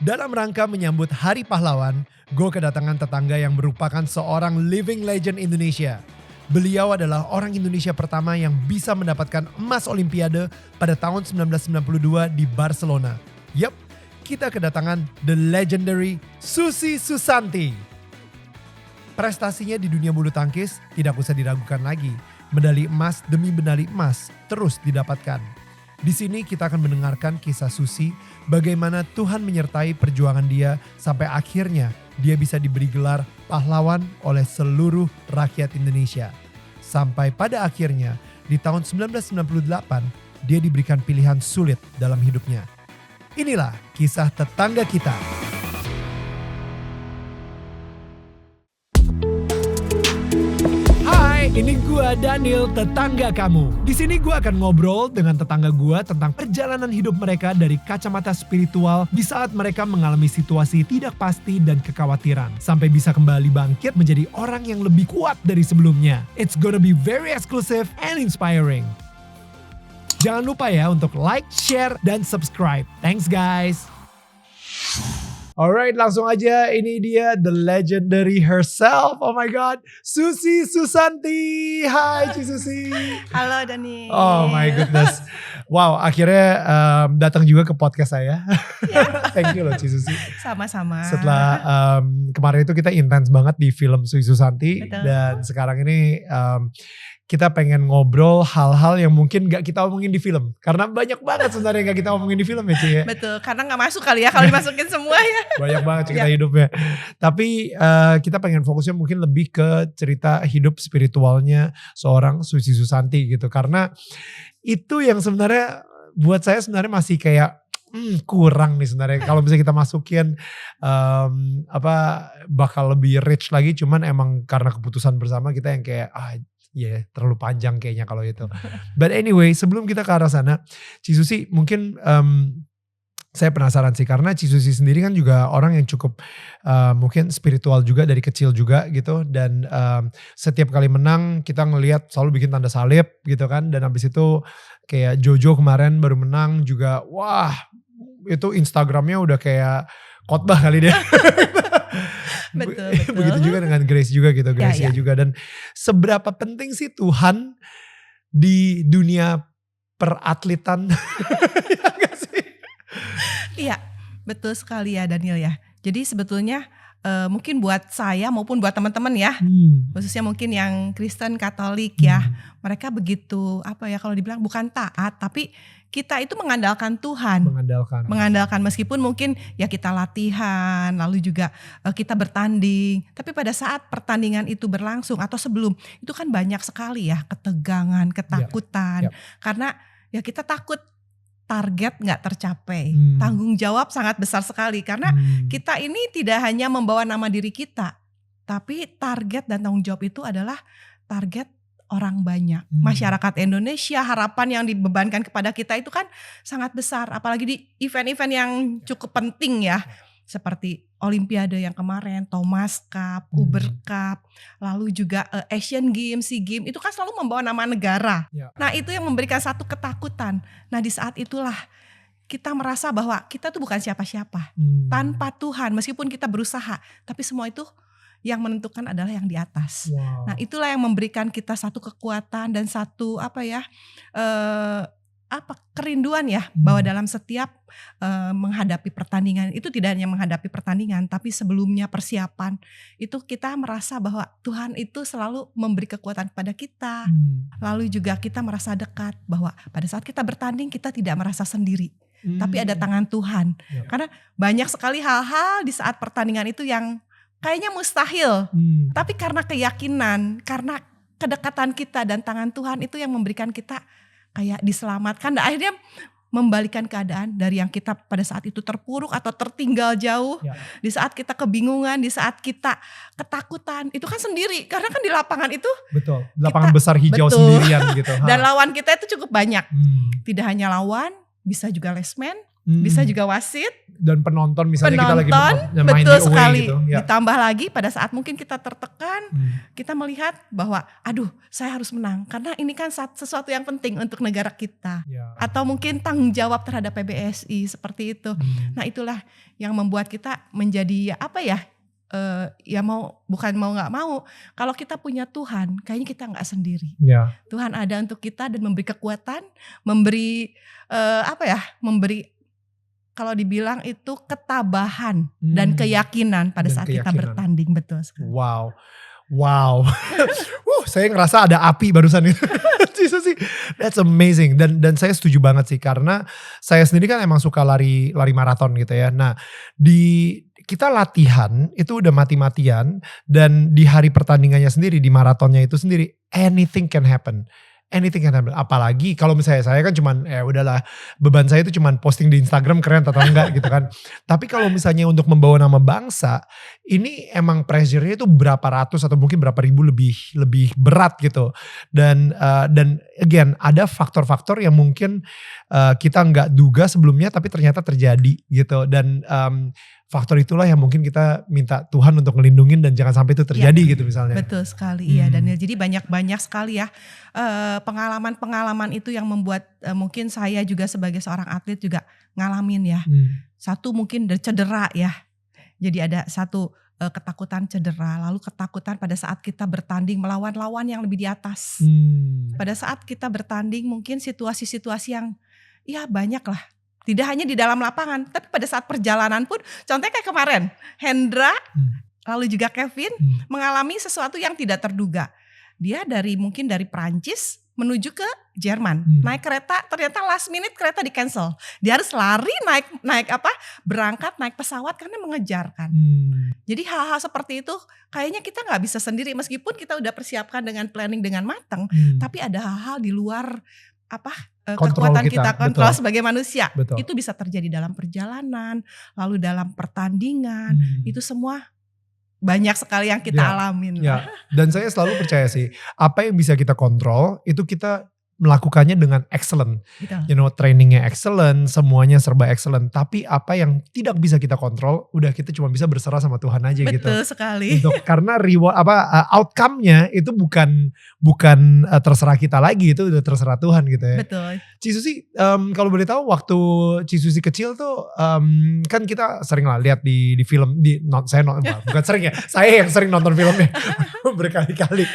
Dalam rangka menyambut Hari Pahlawan, gue kedatangan tetangga yang merupakan seorang living legend Indonesia. Beliau adalah orang Indonesia pertama yang bisa mendapatkan emas Olimpiade pada tahun 1992 di Barcelona. Yup, kita kedatangan the legendary Susi Susanti. Prestasinya di dunia bulu tangkis tidak usah diragukan lagi. Medali emas demi medali emas terus didapatkan. Di sini kita akan mendengarkan kisah Susi, bagaimana Tuhan menyertai perjuangan dia sampai akhirnya dia bisa diberi gelar pahlawan oleh seluruh rakyat Indonesia. Sampai pada akhirnya di tahun 1998 dia diberikan pilihan sulit dalam hidupnya. Inilah kisah tetangga kita. Ini gua Daniel, tetangga kamu. Di sini gua akan ngobrol dengan tetangga gua tentang perjalanan hidup mereka dari kacamata spiritual di saat mereka mengalami situasi tidak pasti dan kekhawatiran, sampai bisa kembali bangkit menjadi orang yang lebih kuat dari sebelumnya. It's gonna be very exclusive and inspiring. Jangan lupa ya untuk like, share, dan subscribe. Thanks guys. Alright, langsung aja, ini dia the legendary herself. Oh my god, Susi Susanti. Hai Ci Susi. Halo Dani. Oh my goodness. Wow, akhirnya datang juga ke podcast saya. Thank you loh Ci Susi. Sama-sama. Setelah kemarin itu kita intens banget di film Susi Susanti. Betul. Dan sekarang ini kita pengen ngobrol hal-hal yang mungkin gak kita omongin di film. Karena banyak banget sebenarnya gak kita omongin di film ya Ci ya. Betul, karena gak masuk kali ya kalau dimasukin semua ya. Banyak banget cerita hidupnya. Tapi kita pengen fokusnya mungkin lebih ke cerita hidup spiritualnya seorang Susi Susanti gitu. Karena itu yang sebenarnya buat saya sebenarnya masih kayak kurang nih sebenarnya. Kalau bisa kita masukin bakal lebih rich lagi. Cuman emang karena keputusan bersama kita yang kayak terlalu panjang kayaknya kalau itu. But anyway, sebelum kita ke arah sana, Ci Susi mungkin saya penasaran sih, karena Ci Susi sendiri kan juga orang yang cukup mungkin spiritual juga dari kecil juga gitu. Dan setiap kali menang kita ngelihat selalu bikin tanda salib gitu kan. Dan habis itu kayak Jojo kemarin baru menang juga, wah itu Instagramnya udah kayak khotbah kali dia. Betul. Begitu juga dengan Grace juga gitu, Gracia juga. Dan seberapa penting sih Tuhan di dunia peratletan? Ya sih? Iya, betul sekali ya Daniel ya. Jadi sebetulnya mungkin buat saya maupun buat teman-teman ya, khususnya mungkin yang Kristen Katolik ya, mereka begitu kalau dibilang bukan taat, tapi kita itu mengandalkan Tuhan. Mengandalkan meskipun mungkin ya kita latihan, lalu juga kita bertanding. Tapi pada saat pertandingan itu berlangsung atau sebelum, itu kan banyak sekali ya ketegangan, ketakutan. Karena ya kita takut target gak tercapai. Tanggung jawab sangat besar sekali. Karena kita ini tidak hanya membawa nama diri kita, tapi target dan tanggung jawab itu adalah target orang banyak. Masyarakat Indonesia, harapan yang dibebankan kepada kita itu kan sangat besar. Apalagi di event-event yang cukup penting ya. Seperti Olimpiade yang kemarin, Thomas Cup, Uber Cup, lalu juga Asian Games, SEA Games, itu kan selalu membawa nama negara. Nah itu yang memberikan satu ketakutan. Nah di saat itulah kita merasa bahwa kita tuh bukan siapa-siapa. Tanpa Tuhan, meskipun kita berusaha, tapi semua itu yang menentukan adalah yang di atas. Wow. Nah itulah yang memberikan kita satu kekuatan dan satu kerinduan ya, bahwa dalam setiap menghadapi pertandingan itu tidak hanya menghadapi pertandingan, tapi sebelumnya persiapan itu kita merasa bahwa Tuhan itu selalu memberi kekuatan kepada kita. Lalu juga kita merasa dekat, bahwa pada saat kita bertanding kita tidak merasa sendiri, tapi ada tangan Tuhan. Karena banyak sekali hal-hal di saat pertandingan itu yang kayaknya mustahil, tapi karena keyakinan, karena kedekatan kita dan tangan Tuhan itu yang memberikan kita kayak diselamatkan, dan akhirnya membalikan keadaan dari yang kita pada saat itu terpuruk atau tertinggal jauh, di saat kita kebingungan, di saat kita ketakutan, itu kan sendiri, karena kan di lapangan itu lapangan besar hijau sendirian gitu. Dan lawan kita itu cukup banyak, tidak hanya lawan, bisa juga lesmen, bisa juga wasit. Dan penonton misalnya kita lagi main betul di away sekali. gitu. Ya. Ditambah lagi pada saat mungkin kita tertekan, kita melihat bahwa aduh saya harus menang. Karena ini kan sesuatu yang penting untuk negara kita. Ya. Atau mungkin tanggung jawab terhadap PBSI seperti itu. Nah itulah yang membuat kita menjadi apa ya, ya bukan mau gak mau. Kalau kita punya Tuhan, kayaknya kita gak sendiri. Ya. Tuhan ada untuk kita dan memberi kekuatan, memberi memberi kalau dibilang itu ketabahan dan keyakinan pada saat kita bertanding. Betul sekali. Wow. Saya ngerasa ada api barusan itu. sih. That's amazing. Dan saya setuju banget sih karena saya sendiri kan emang suka lari maraton gitu ya. Nah, kita latihan itu udah mati-matian dan di hari pertandingannya sendiri, di maratonnya itu sendiri, anything can happen. Anything can happen. Apalagi kalau misalnya saya kan cuman udahlah, beban saya itu cuman posting di Instagram keren atau enggak gitu kan. Tapi kalau misalnya untuk membawa nama bangsa, ini emang pressure-nya itu berapa ratus atau mungkin berapa ribu lebih berat gitu. Dan again ada faktor-faktor yang mungkin kita nggak duga sebelumnya tapi ternyata terjadi gitu. Dan faktor itulah yang mungkin kita minta Tuhan untuk ngelindungin dan jangan sampai itu terjadi gitu misalnya. Betul sekali, iya Daniel. Jadi banyak sekali ya pengalaman-pengalaman itu yang membuat mungkin saya juga sebagai seorang atlet juga ngalamin ya. Satu mungkin dari cedera ya. Jadi ada satu ketakutan cedera, lalu ketakutan pada saat kita bertanding melawan lawan yang lebih di atas. Pada saat kita bertanding mungkin situasi-situasi yang ya banyak lah. Tidak hanya di dalam lapangan, tapi pada saat perjalanan pun, contohnya kayak kemarin, Hendra, lalu juga Kevin mengalami sesuatu yang tidak terduga. Dia mungkin dari Prancis menuju ke Jerman, naik kereta, ternyata last minute kereta di cancel. Dia harus lari berangkat naik pesawat karena mengejarkan. Jadi hal-hal seperti itu kayaknya kita nggak bisa sendiri meskipun kita udah persiapkan dengan planning dengan matang, tapi ada hal-hal di luar kekuatan kita kontrol sebagai manusia. Betul. Itu bisa terjadi dalam perjalanan, lalu dalam pertandingan, itu semua banyak sekali yang kita alamin. Ya. Dan saya selalu percaya sih, apa yang bisa kita kontrol itu kita melakukannya dengan excellent. Betul. Trainingnya excellent, semuanya serba excellent. Tapi apa yang tidak bisa kita kontrol, udah kita cuma bisa berserah sama Tuhan aja. Betul gitu. Betul sekali. Karena outcome-nya itu bukan terserah kita lagi, itu udah terserah Tuhan gitu ya. Betul. Cisusi, kalau boleh tahu waktu Cisusi kecil tuh kan kita sering lah lihat di film, bukan sering ya, saya yang sering nonton filmnya berkali-kali.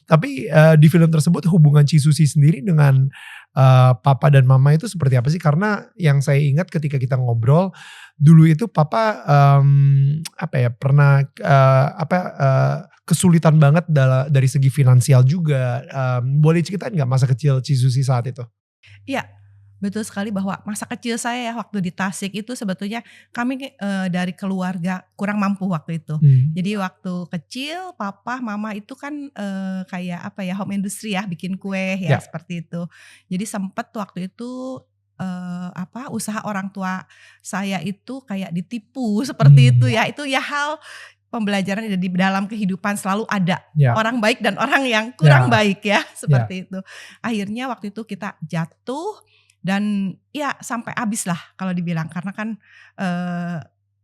Tapi di film tersebut hubungan Cisusi sendiri dengan papa dan mama itu seperti apa sih? Karena yang saya ingat ketika kita ngobrol dulu itu papa pernah kesulitan banget dari segi finansial juga. Boleh ceritain nggak masa kecil Cisusi saat itu? Iya. Betul sekali bahwa masa kecil saya ya waktu di Tasik itu sebetulnya kami dari keluarga kurang mampu waktu itu. Jadi waktu kecil papa mama itu kan kayak home industry ya, bikin kue ya seperti itu. Jadi sempat waktu itu usaha orang tua saya itu kayak ditipu seperti itu ya. Itu ya hal pembelajaran di dalam kehidupan selalu ada orang baik dan orang yang kurang baik ya seperti itu. Akhirnya waktu itu kita jatuh. Dan ya sampai habis lah kalau dibilang karena kan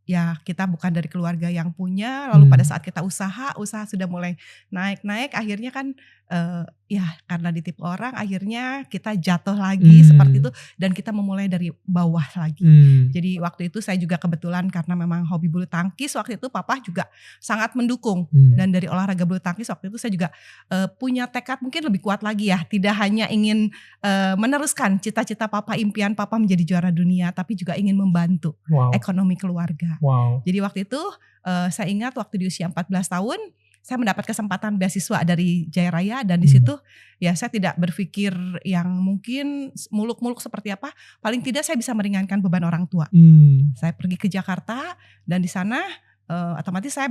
ya kita bukan dari keluarga yang punya, lalu pada saat kita usaha sudah mulai naik akhirnya kan ya karena ditipu orang akhirnya kita jatuh lagi seperti itu dan kita memulai dari bawah lagi. Jadi waktu itu saya juga kebetulan karena memang hobi bulu tangkis waktu itu papa juga sangat mendukung dan dari olahraga bulu tangkis waktu itu saya juga punya tekad mungkin lebih kuat lagi ya, tidak hanya ingin meneruskan cita-cita papa, impian papa menjadi juara dunia, tapi juga ingin membantu ekonomi keluarga. Jadi waktu itu saya ingat waktu di usia 14 tahun saya mendapat kesempatan beasiswa dari Jaya Raya dan di situ ya saya tidak berpikir yang mungkin muluk-muluk seperti apa, paling tidak saya bisa meringankan beban orang tua. Saya pergi ke Jakarta dan di sana otomatis saya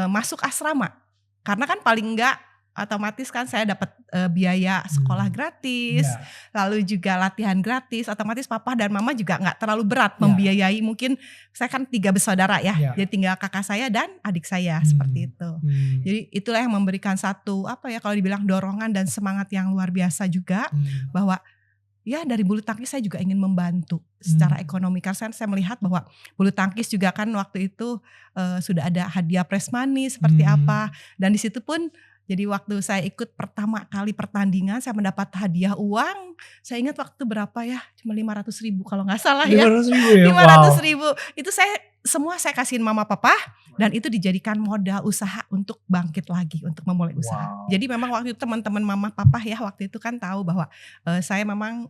masuk asrama karena kan paling enggak otomatis kan saya dapat biaya sekolah gratis, lalu juga latihan gratis, otomatis papa dan mama juga gak terlalu berat membiayai, mungkin saya kan 3 bersaudara ya, jadi tinggal kakak saya dan adik saya seperti itu. Jadi itulah yang memberikan satu kalau dibilang dorongan dan semangat yang luar biasa juga, bahwa ya dari bulu tangkis saya juga ingin membantu secara ekonomi. Karena saya melihat bahwa bulu tangkis juga kan waktu itu sudah ada hadiah prize money seperti apa. Dan di situ pun jadi waktu saya ikut pertama kali pertandingan saya mendapat hadiah uang. Saya ingat waktu berapa ya, cuma 500.000 kalau gak salah ya. 500.000 ya? 500.000 itu semua saya kasihin mama papa dan itu dijadikan modal usaha untuk bangkit lagi, untuk memulai usaha. Jadi memang waktu itu teman-teman mama papa ya waktu itu kan tahu bahwa saya memang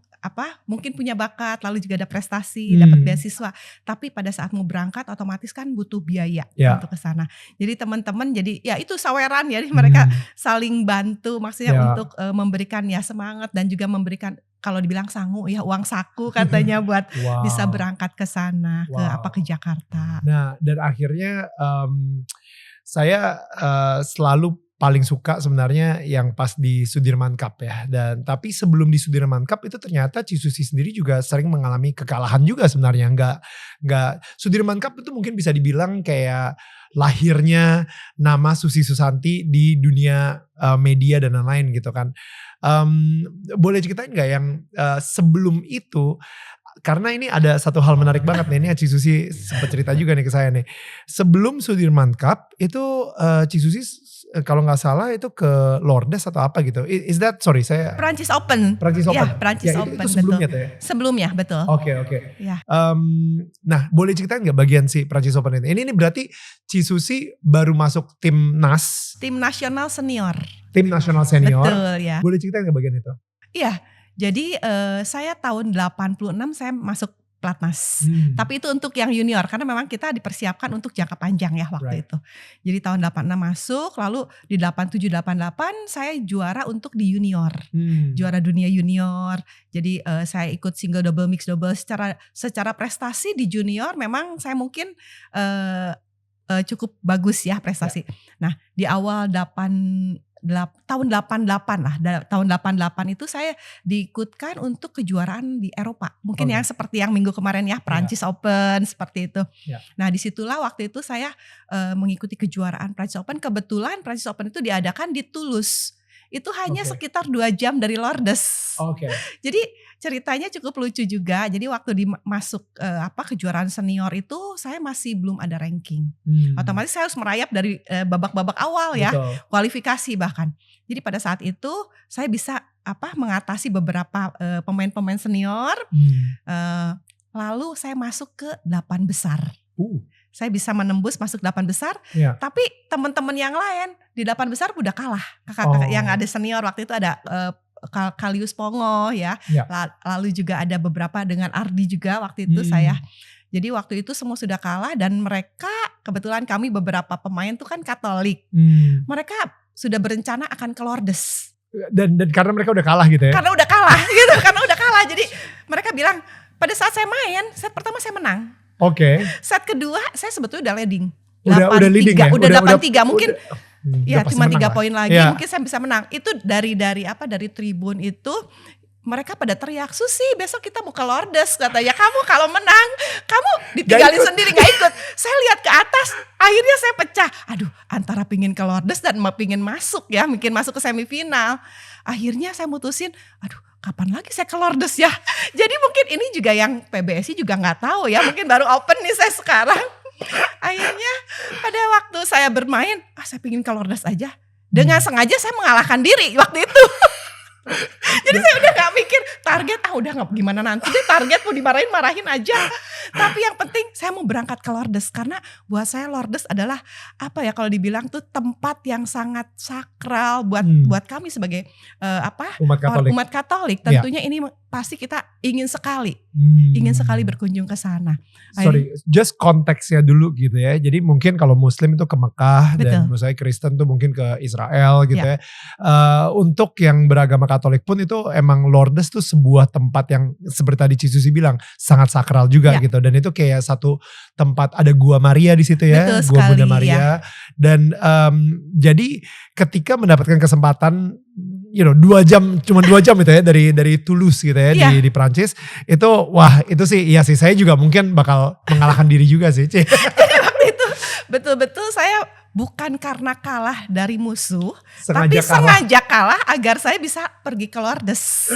mungkin punya bakat, lalu juga ada prestasi, dapat beasiswa. Tapi pada saat mau berangkat otomatis kan butuh biaya untuk ke sana. Jadi teman-teman jadi ya itu saweran ya, mereka saling bantu maksudnya untuk memberikan ya semangat dan juga memberikan kalau dibilang sangu ya uang saku katanya buat bisa berangkat ke sana ke Jakarta. Nah dan akhirnya saya selalu paling suka sebenarnya yang pas di Sudirman Cup ya. Dan tapi sebelum di Sudirman Cup itu ternyata Cisusi sendiri juga sering mengalami kekalahan juga sebenarnya. Enggak Sudirman Cup itu mungkin bisa dibilang kayak lahirnya nama Susi Susanti di dunia media dan lain-lain gitu kan. Boleh ceritain gak yang sebelum itu, karena ini ada satu hal menarik banget nih, ini Cisusi sempat cerita juga nih ke saya nih. Sebelum Sudirman Cup itu Cisusi kalau gak salah itu ke Lourdes atau apa gitu. Is that, sorry saya. Prancis Open. Ya, Prancis Open. Itu sebelumnya tuh ya? Sebelumnya, betul. Oke. Ya. Nah boleh ceritain gak bagian si Prancis Open itu? Ini berarti Cisusi baru masuk tim nasional senior. Tim nasional senior. Betul ya. Boleh ceritain gak bagian itu? Iya. Jadi saya tahun 86 saya masuk Platnas. Tapi itu untuk yang junior karena memang kita dipersiapkan untuk jangka panjang ya waktu itu. Jadi tahun 86 masuk, lalu di 87 88 saya juara untuk di junior. Juara dunia junior. Jadi saya ikut single double mix double secara prestasi di junior memang saya mungkin cukup bagus ya prestasi. Nah, di awal tahun 88 lah, tahun 88 itu saya diikutkan untuk kejuaraan di Eropa. Mungkin yang seperti yang minggu kemarin ya, Prancis Open seperti itu. Nah disitulah waktu itu saya mengikuti kejuaraan Prancis Open. Kebetulan Prancis Open itu diadakan di Toulouse. Itu hanya sekitar 2 jam dari Lourdes. Jadi ceritanya cukup lucu juga. Jadi waktu masuk kejuaraan senior itu saya masih belum ada ranking. Otomatis saya harus merayap dari babak-babak awal ya, kualifikasi bahkan. Jadi pada saat itu saya bisa mengatasi beberapa pemain-pemain senior. Lalu saya masuk ke 8 besar. Saya bisa menembus masuk 8 besar, tapi teman-teman yang lain di 8 besar udah kalah. Kakak-kakak yang ada senior waktu itu ada Kalius Pongo ya, lalu juga ada beberapa dengan Ardi juga waktu itu saya. Jadi waktu itu semua sudah kalah dan mereka kebetulan kami beberapa pemain tuh kan Katolik. Mereka sudah berencana akan ke Lourdes. Dan karena mereka udah kalah gitu ya? Karena udah kalah gitu, karena udah kalah. Jadi mereka bilang pada saat saya main, set pertama saya menang. Set kedua saya sebetulnya udah leading. Udah leading ya? Udah 8-3 mungkin. Ya cuma 3 poin lagi mungkin saya bisa menang. Itu dari tribun itu mereka pada teriak, "Susi, besok kita mau ke Lourdes," katanya. "Kamu kalau menang, kamu ditinggalin sendiri gak ikut." Saya lihat ke atas, akhirnya saya pecah. Aduh, antara pingin ke Lourdes dan pingin masuk ke semifinal. Akhirnya saya mutusin, aduh kapan lagi saya ke Lourdes ya. Jadi mungkin ini juga yang PBSI juga gak tahu ya, mungkin baru open nih saya sekarang. Akhirnya pada waktu saya bermain, saya pingin ke Lourdes aja. Dengan sengaja saya mengalahkan diri waktu itu. Jadi saya udah gak mikir target, udah gak gimana nanti deh, target mau dimarahin aja. Tapi yang penting saya mau berangkat ke Lourdes. Karena buat saya Lourdes adalah kalau dibilang tuh tempat yang sangat sakral buat kami sebagai umat Katolik. Tentunya ini pasti kita ingin sekali berkunjung ke sana. Just konteksnya dulu gitu ya. Jadi mungkin kalau Muslim itu ke Mekah, dan menurut saya Kristen tuh mungkin ke Israel gitu ya. Untuk yang beragama Katolik pun itu emang Lourdes tuh sebuah tempat yang seperti tadi Cisusi bilang sangat sakral juga gitu. Dan itu kayak satu tempat, ada Gua Maria di situ ya, Gua Bunda Maria. Dan jadi ketika mendapatkan kesempatan 2 jam, cuma 2 jam itu ya dari Toulouse gitu ya di Prancis, itu itu sih saya juga mungkin bakal mengalahkan diri juga sih. Jadi waktu itu betul-betul saya bukan karena kalah dari musuh, Sengaja tapi kalah. sengaja kalah agar saya bisa pergi ke Lourdes.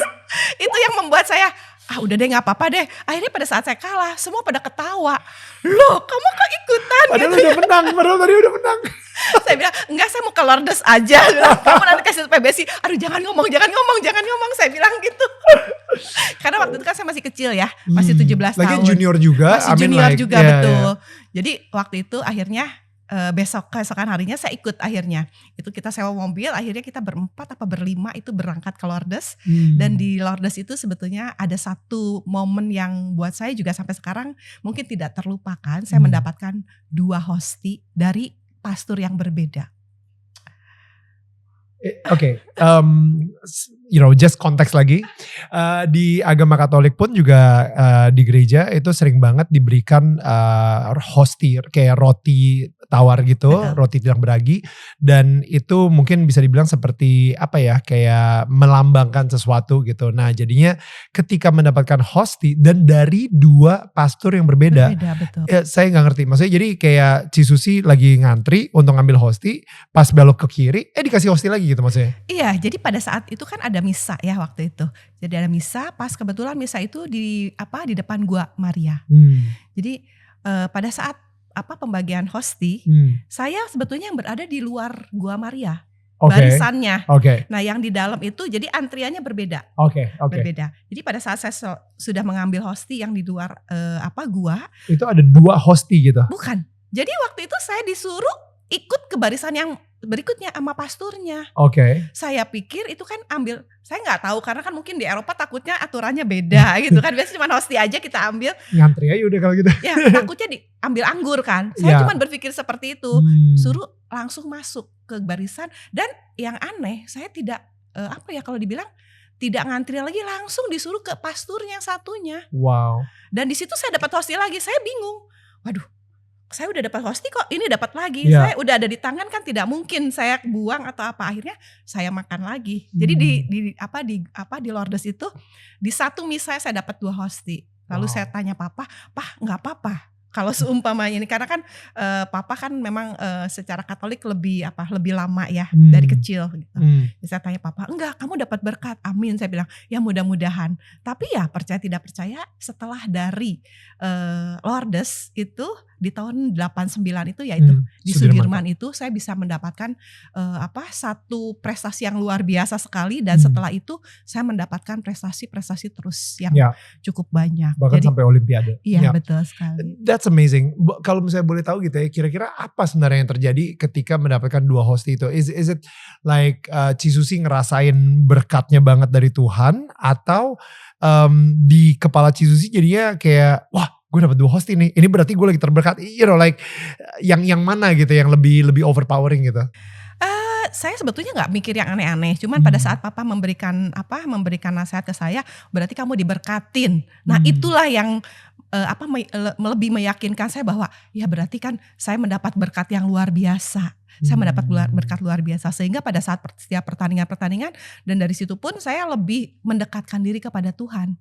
Itu yang membuat saya, udah deh gak apa-apa deh. Akhirnya pada saat saya kalah, semua pada ketawa. Loh, kamu kok ikutan? Padahal gitu. udah menang, padahal tadi udah menang. Saya bilang, enggak, saya mau ke Lourdes aja. Kamu nanti kasih PBSI, aduh jangan ngomong. Saya bilang gitu. Karena waktu itu kan saya masih kecil ya, masih 17 tahun. Lagi junior juga. Masih junior juga, yeah, betul. Yeah. Jadi waktu itu akhirnya keesokan harinya saya ikut akhirnya. Itu kita sewa mobil, akhirnya kita berempat apa berlima itu berangkat ke Lourdes. Dan di Lourdes itu sebetulnya ada satu momen yang buat saya juga sampai sekarang mungkin tidak terlupakan. Saya mendapatkan 2 hosti dari pastor yang berbeda. Oke, just konteks lagi, di agama Katolik pun juga di gereja itu sering banget diberikan hosti kayak roti tawar gitu, Betul. roti tidak beragi, dan itu mungkin bisa dibilang seperti apa ya, kayak melambangkan sesuatu gitu. Nah jadinya ketika mendapatkan hosti dan dari 2 pastor yang berbeda, Betul. ya, saya nggak ngerti. Maksudnya jadi kayak Cisusi lagi ngantri untuk ngambil hosti, pas belok ke kiri, dikasih hosti lagi gitu maksudnya. Iya, jadi pada saat itu kan ada misa ya waktu itu. Jadi ada misa, pas kebetulan misa itu di depan Gua Maria. Jadi pada saat pembagian hosti, saya sebetulnya yang berada di luar Gua Maria. Barisannya. Nah, yang di dalam itu jadi antriannya berbeda. Berbeda. Jadi pada saat saya sudah mengambil hosti yang di luar gua, itu ada 2 hosti gitu. Bukan. Jadi waktu itu saya disuruh ikut ke barisan yang berikutnya sama pasturnya. Saya pikir itu kan saya nggak tahu karena kan mungkin di Eropa takutnya aturannya beda gitu kan. Biasanya cuma hosti aja kita ambil. Ngantri aja udah kalau gitu. Ya takutnya diambil anggur kan. Saya cuma berpikir seperti itu. Suruh langsung masuk ke barisan dan yang aneh saya tidak kalau dibilang tidak ngantri lagi, langsung disuruh ke pasturnya yang satunya. Wow. Dan di situ saya dapat hosti lagi, saya bingung. Waduh, saya udah dapat hosti kok ini dapat lagi. Saya udah ada di tangan kan tidak mungkin saya buang atau apa. Akhirnya saya makan lagi. Jadi di Lourdes itu di satu misa saya dapat 2 hosti. Lalu saya tanya Papa nggak apa-apa kalau seumpamanya ini karena kan Papa kan memang secara Katolik lebih lama ya dari kecil gitu. Saya tanya Papa, enggak, kamu dapat berkat, amin. Saya bilang ya mudah-mudahan. Tapi ya percaya tidak percaya setelah dari Lourdes itu di tahun 89 itu yaitu di Sudirman itu saya bisa mendapatkan satu prestasi yang luar biasa sekali dan setelah itu saya mendapatkan prestasi-prestasi terus yang cukup banyak. Bahkan sampai Olimpiade. Iya, betul sekali. That's amazing. Kalau misalnya boleh tahu gitu ya, kira-kira apa sebenarnya yang terjadi ketika mendapatkan 2 hosti itu? Is it like Cisusi ngerasain berkatnya banget dari Tuhan atau di kepala Cisusi jadinya kayak wah gue dapat 2 hosti nih, ini berarti gue lagi terberkat, yang mana gitu yang lebih overpowering gitu? Saya sebetulnya nggak mikir yang aneh-aneh, cuman pada saat Papa memberikan nasihat ke saya, berarti kamu diberkatin. Nah itulah yang lebih meyakinkan saya bahwa ya berarti kan saya mendapat berkat yang luar biasa. Saya mendapat berkat luar biasa sehingga pada saat setiap pertandingan dan dari situ pun saya lebih mendekatkan diri kepada Tuhan.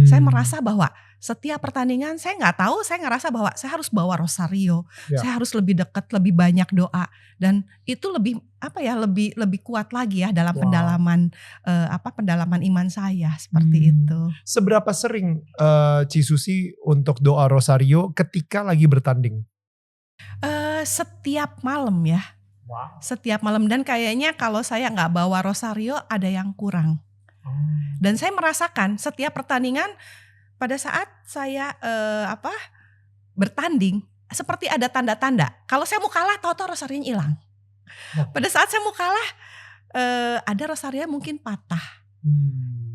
Saya merasa bahwa setiap pertandingan saya ngerasa bahwa saya harus bawa rosario, saya harus lebih dekat, lebih banyak doa dan itu lebih lebih kuat lagi ya dalam pendalaman iman saya seperti itu. Seberapa sering Cisusi untuk doa rosario ketika lagi bertanding? Setiap malam ya. Wow. Setiap malam dan kayaknya kalau saya nggak bawa rosario ada yang kurang. Dan saya merasakan setiap pertandingan pada saat saya bertanding seperti ada tanda-tanda. Kalau saya mau kalah tahu-tahu rosarionya hilang. Pada saat saya mau kalah ada rosario mungkin patah.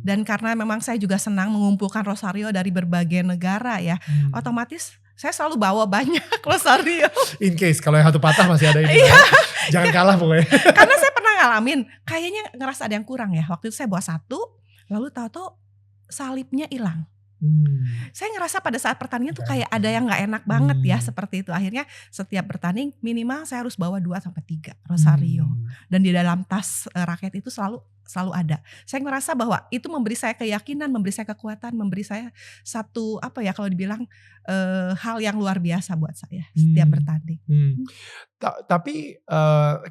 Dan karena memang saya juga senang mengumpulkan rosario dari berbagai negara ya, otomatis saya selalu bawa banyak rosario. In case kalau yang satu patah masih ada ini. Jangan kalah pokoknya. Karena saya pernah ngalamin, kayaknya ngerasa ada yang kurang ya. Waktu itu saya bawa 1, lalu tahu-tahu salibnya hilang. Saya ngerasa pada saat pertandingan tuh kayak ada yang gak enak banget ya seperti itu. Akhirnya setiap bertanding minimal saya harus bawa 2-3 rosario. Dan di dalam tas raket itu selalu selalu ada. Saya ngerasa bahwa itu memberi saya keyakinan, memberi saya kekuatan, memberi saya satu kalau dibilang hal yang luar biasa buat saya setiap bertanding. Tapi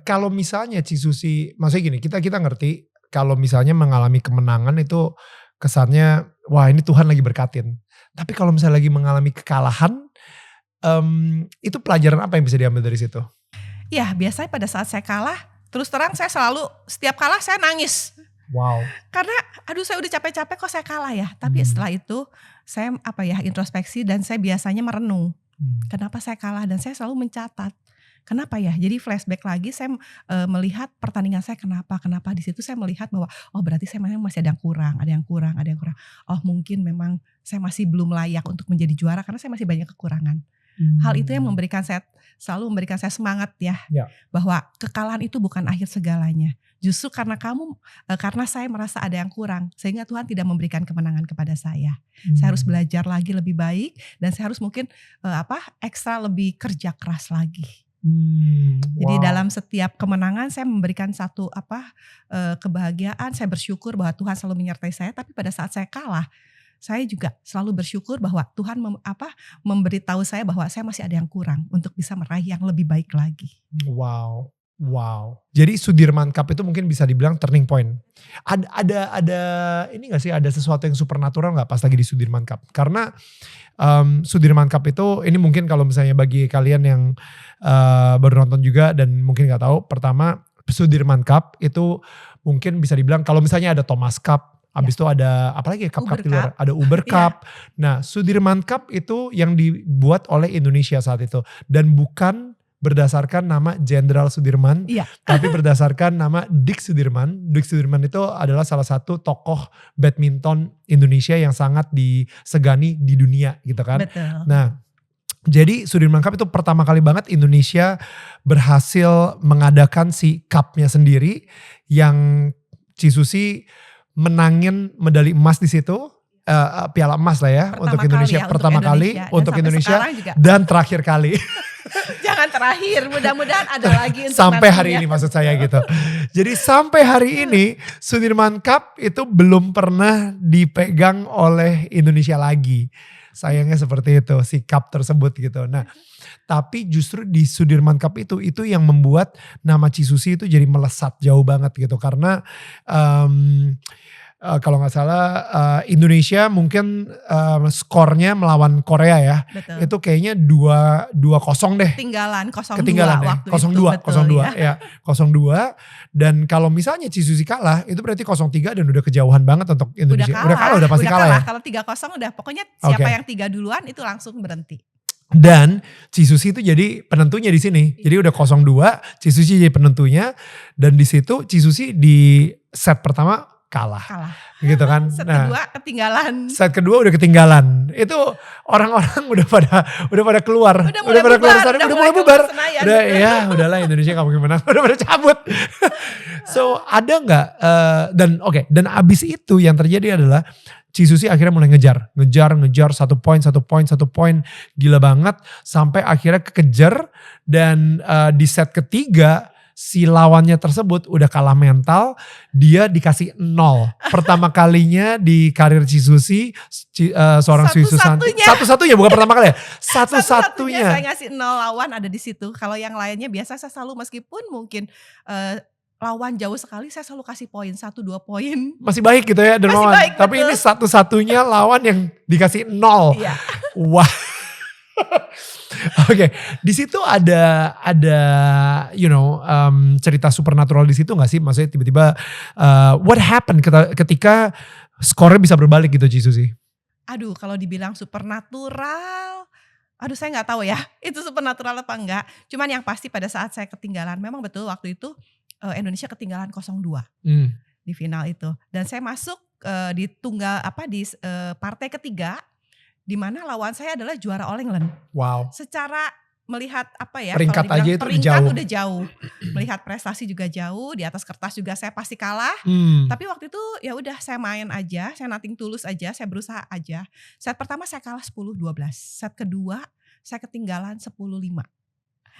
kalau misalnya Ci Susi, maksudnya gini, kita ngerti kalau misalnya mengalami kemenangan itu kesannya wah ini Tuhan lagi berkatin. Tapi kalau misalnya lagi mengalami kekalahan, itu pelajaran apa yang bisa diambil dari situ? Ya biasanya pada saat saya kalah, terus terang saya selalu setiap kalah saya nangis. Wow. Karena aduh saya udah capek-capek kok saya kalah ya. Tapi setelah itu saya introspeksi dan saya biasanya merenung. Kenapa saya kalah dan saya selalu mencatat. Kenapa ya? Jadi flashback lagi saya melihat pertandingan saya kenapa di situ saya melihat bahwa oh berarti saya masih ada yang kurang. Oh mungkin memang saya masih belum layak untuk menjadi juara karena saya masih banyak kekurangan. Hal itu yang selalu memberikan saya semangat ya. Bahwa kekalahan itu bukan akhir segalanya. Justru karena karena saya merasa ada yang kurang sehingga Tuhan tidak memberikan kemenangan kepada saya. Saya harus belajar lagi lebih baik dan saya harus mungkin ekstra lebih kerja keras lagi. Jadi dalam setiap kemenangan saya memberikan satu kebahagiaan, saya bersyukur bahwa Tuhan selalu menyertai saya. Tapi pada saat saya kalah, saya juga selalu bersyukur bahwa Tuhan memberitahu saya bahwa saya masih ada yang kurang untuk bisa meraih yang lebih baik lagi. Wow. Jadi Sudirman Cup itu mungkin bisa dibilang turning point. Ada ini gak sih, ada sesuatu yang supernatural gak pas lagi di Sudirman Cup? Karena Sudirman Cup itu, ini mungkin kalau misalnya bagi kalian yang baru nonton juga dan mungkin gak tahu, pertama Sudirman Cup itu mungkin bisa dibilang kalau misalnya ada Thomas Cup, habis itu ada apalagi ya cup di luar, ada Uber Cup. Nah Sudirman Cup itu yang dibuat oleh Indonesia saat itu dan bukan berdasarkan nama Jenderal Sudirman, tapi berdasarkan nama Dick Sudirman. Dick Sudirman itu adalah salah satu tokoh badminton Indonesia yang sangat disegani di dunia gitu kan. Betul. Nah, jadi Sudirman Cup itu pertama kali banget Indonesia berhasil mengadakan si cupnya sendiri yang Ci Susi menangin medali emas di situ. Piala emas lah ya untuk Indonesia pertama kali untuk Indonesia dan terakhir kali. Jangan terakhir, mudah-mudahan ada lagi untuk sampai hari ini maksud saya gitu. Jadi sampai hari ini Sudirman Cup itu belum pernah dipegang oleh Indonesia lagi. Sayangnya seperti itu si cup tersebut gitu. Nah, tapi justru di Sudirman Cup itu yang membuat nama Ci Susi itu jadi melesat jauh banget gitu karena kalau nggak salah Indonesia mungkin skornya melawan Korea ya. Betul. Itu kayaknya 2-0 deh. Ketinggalan ya. Waktu 0-2 ya. 0-2 dan kalau misalnya Ci Susi kalah itu berarti 0-3 dan udah kejauhan banget untuk Indonesia. Udah pasti kalah ya. Kalau 3-0 udah pokoknya siapa yang 3 duluan itu langsung berhenti. Dan Ci Susi itu jadi penentunya di sini. Jadi udah 0-2, Ci Susi jadi penentunya dan di situ Ci Susi di set pertama kalah gitu kan. Set kedua ketinggalan. Set kedua udah ketinggalan. Itu orang-orang udah pada keluar. Udah mulai bubar. Udahlah Indonesia gak mungkin menang. Udah pada cabut. So ada gak dan abis itu yang terjadi adalah Ci Susi akhirnya mulai ngejar satu poin gila banget sampai akhirnya kekejar dan di set ketiga si lawannya tersebut udah kalah mental, dia dikasih 0. Pertama kalinya di karir Ci Susi, seorang Ci Susanti. Satu-satunya bukan pertama kali ya? Satu-satunya. Saya ngasih 0 lawan ada di situ. Kalau yang lainnya biasa saya selalu meskipun mungkin lawan jauh sekali saya selalu kasih poin 1-2 poin. Masih baik gitu ya Dermawan. Tapi ini satu-satunya lawan yang dikasih 0. Iya. Wah. Oke, di situ ada cerita supernatural di situ nggak sih? Maksudnya tiba-tiba what happened ketika skornya bisa berbalik gitu Ci Susi? Aduh, kalau dibilang supernatural, saya nggak tahu ya itu supernatural apa enggak. Cuman yang pasti pada saat saya ketinggalan, memang betul waktu itu Indonesia ketinggalan 0-2 di final itu, dan saya masuk di tunggal di partai ketiga. Di mana lawan saya adalah juara All England. Wow. Secara melihat peringkat aja itu udah jauh. Melihat prestasi juga jauh, di atas kertas juga saya pasti kalah. Tapi waktu itu ya udah saya main aja, saya nothing tulus aja, saya berusaha aja. Set pertama saya kalah 10-12. Set kedua saya ketinggalan 10-5.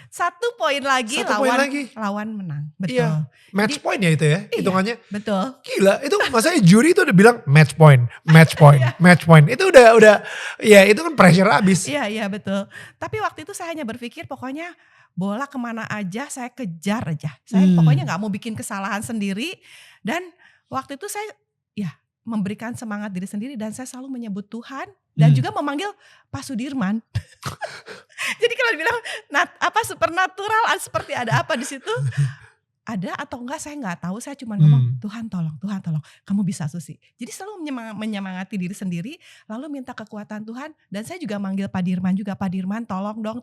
1 poin lagi, 1 poin lagi. lawan menang. Betul. Iya. Match Jadi, point ya itu ya, hitungannya. betul. Gila, itu maksudnya juri itu udah bilang match point, match point, match point. Itu udah, ya itu kan pressure abis. Iya betul. Tapi waktu itu saya hanya berpikir pokoknya bola kemana aja saya kejar aja. Saya pokoknya gak mau bikin kesalahan sendiri. Dan waktu itu saya ya memberikan semangat diri sendiri dan saya selalu menyebut Tuhan. Dan juga memanggil Pak Sudirman. Jadi kalau dibilang supernatural seperti ada apa di situ? Ada atau enggak saya nggak tahu, saya cuma ngomong Tuhan tolong, kamu bisa Susi. Jadi selalu menyemangati diri sendiri, lalu minta kekuatan Tuhan. Dan saya juga manggil Pak Dirman juga, Pak Dirman tolong dong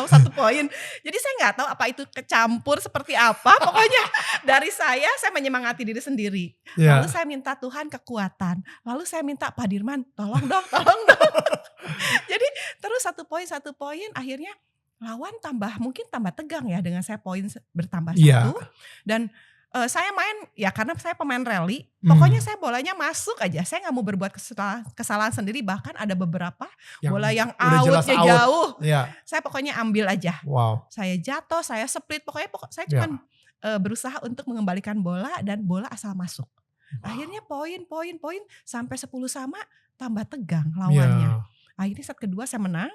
1 poin. Jadi saya nggak tahu apa itu kecampur seperti apa, pokoknya dari saya menyemangati diri sendiri. Lalu saya minta Tuhan kekuatan, lalu saya minta Pak Dirman tolong dong. Jadi terus 1 poin, akhirnya lawan mungkin tambah tegang ya dengan saya poin bertambah 1. Dan saya main ya karena saya pemain rally, pokoknya saya bolanya masuk aja. Saya nggak mau berbuat kesalahan sendiri, bahkan ada beberapa bola yang outnya jauh. Saya pokoknya ambil aja. Saya jatuh, saya split, pokoknya saya cuma berusaha untuk mengembalikan bola dan bola asal masuk. Akhirnya poin sampai 10 sama, tambah tegang lawannya. Akhirnya set kedua saya menang.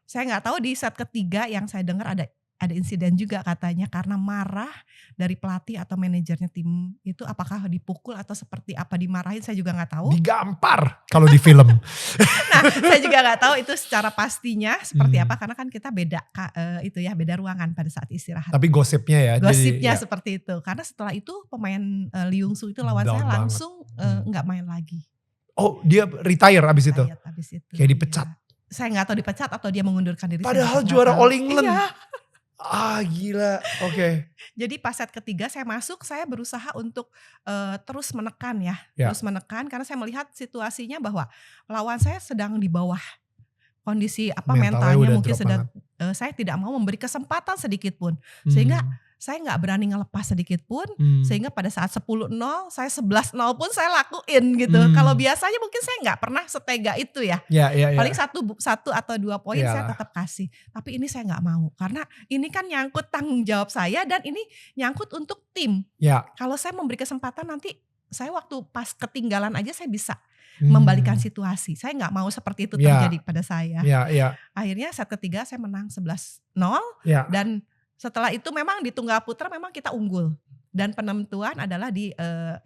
Saya nggak tahu di set ketiga yang saya dengar ada insiden juga katanya karena marah dari pelatih atau manajernya tim itu, apakah dipukul atau seperti apa, dimarahin saya juga nggak tahu. Digampar kalau di film. Nah saya juga nggak tahu itu secara pastinya seperti apa karena kan kita beda beda ruangan pada saat istirahat. Tapi gosipnya ya. Gosipnya seperti itu karena setelah itu pemain Liungsu itu lawan saya langsung nggak main lagi. Oh dia retire abis itu? Kayak dipecat? Saya gak tahu dipecat atau dia mengundurkan diri. Padahal juara All England. Iya. Gila, oke. Jadi pas set ketiga saya masuk, saya berusaha untuk terus menekan ya. Terus menekan karena saya melihat situasinya bahwa lawan saya sedang di bawah. Kondisi mentalnya mungkin sedang, saya tidak mau memberi kesempatan sedikit pun. Sehingga saya gak berani ngelepas sedikit pun, sehingga pada saat 10-0, saya 11-0 pun saya lakuin gitu. Kalau biasanya mungkin saya gak pernah setega itu ya. Paling 1 atau 2 poin saya tetap kasih. Tapi ini saya gak mau, karena ini kan nyangkut tanggung jawab saya dan ini nyangkut untuk tim. Kalau saya memberi kesempatan nanti, saya waktu pas ketinggalan aja saya bisa membalikan situasi. Saya gak mau seperti itu terjadi pada saya. Akhirnya set ketiga saya menang 11-0 dan setelah itu memang di tunggal putra memang kita unggul. Dan penentuan adalah di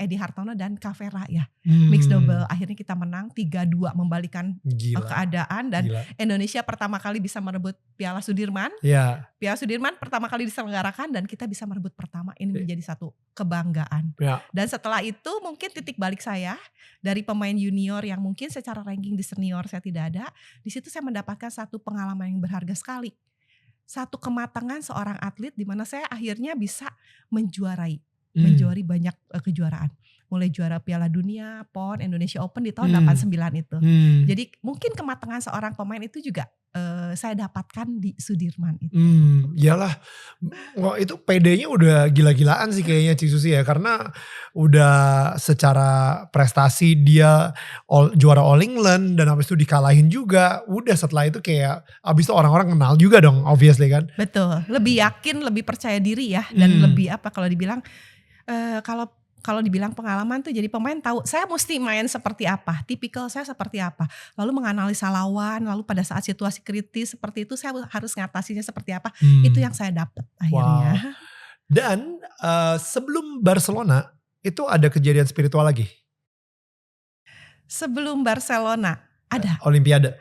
Edi Hartono dan Kavera ya. Mixed double. Akhirnya kita menang 3-2 membalikan keadaan. Dan Indonesia pertama kali bisa merebut Piala Sudirman. Piala Sudirman pertama kali diselenggarakan dan kita bisa merebut pertama. Ini menjadi satu kebanggaan. Dan setelah itu mungkin titik balik saya. Dari pemain junior yang mungkin secara ranking di senior saya tidak ada. Di situ saya mendapatkan satu pengalaman yang berharga sekali. Satu kematangan seorang atlet di mana saya akhirnya bisa menjuarai banyak kejuaraan. Mulai juara Piala Dunia, PON, Indonesia Open di tahun 89 itu. Jadi mungkin kematangan seorang pemain itu juga saya dapatkan di Sudirman itu. Iyalah, itu PD-nya udah gila-gilaan sih kayaknya Cik Susi ya. Karena udah secara prestasi dia juara All England dan habis itu dikalahin juga. Udah setelah itu kayak habis itu orang-orang kenal juga dong obviously kan. Betul, lebih yakin, lebih percaya diri ya. Dan lebih kalau dibilang kalau dibilang pengalaman tuh jadi pemain tahu saya mesti main seperti apa, tipikal saya seperti apa. Lalu menganalisa lawan, lalu pada saat situasi kritis seperti itu saya harus ngatasinya seperti apa. Itu yang saya dapat akhirnya. Dan sebelum Barcelona itu ada kejadian spiritual lagi? Sebelum Barcelona ada. Olimpiade?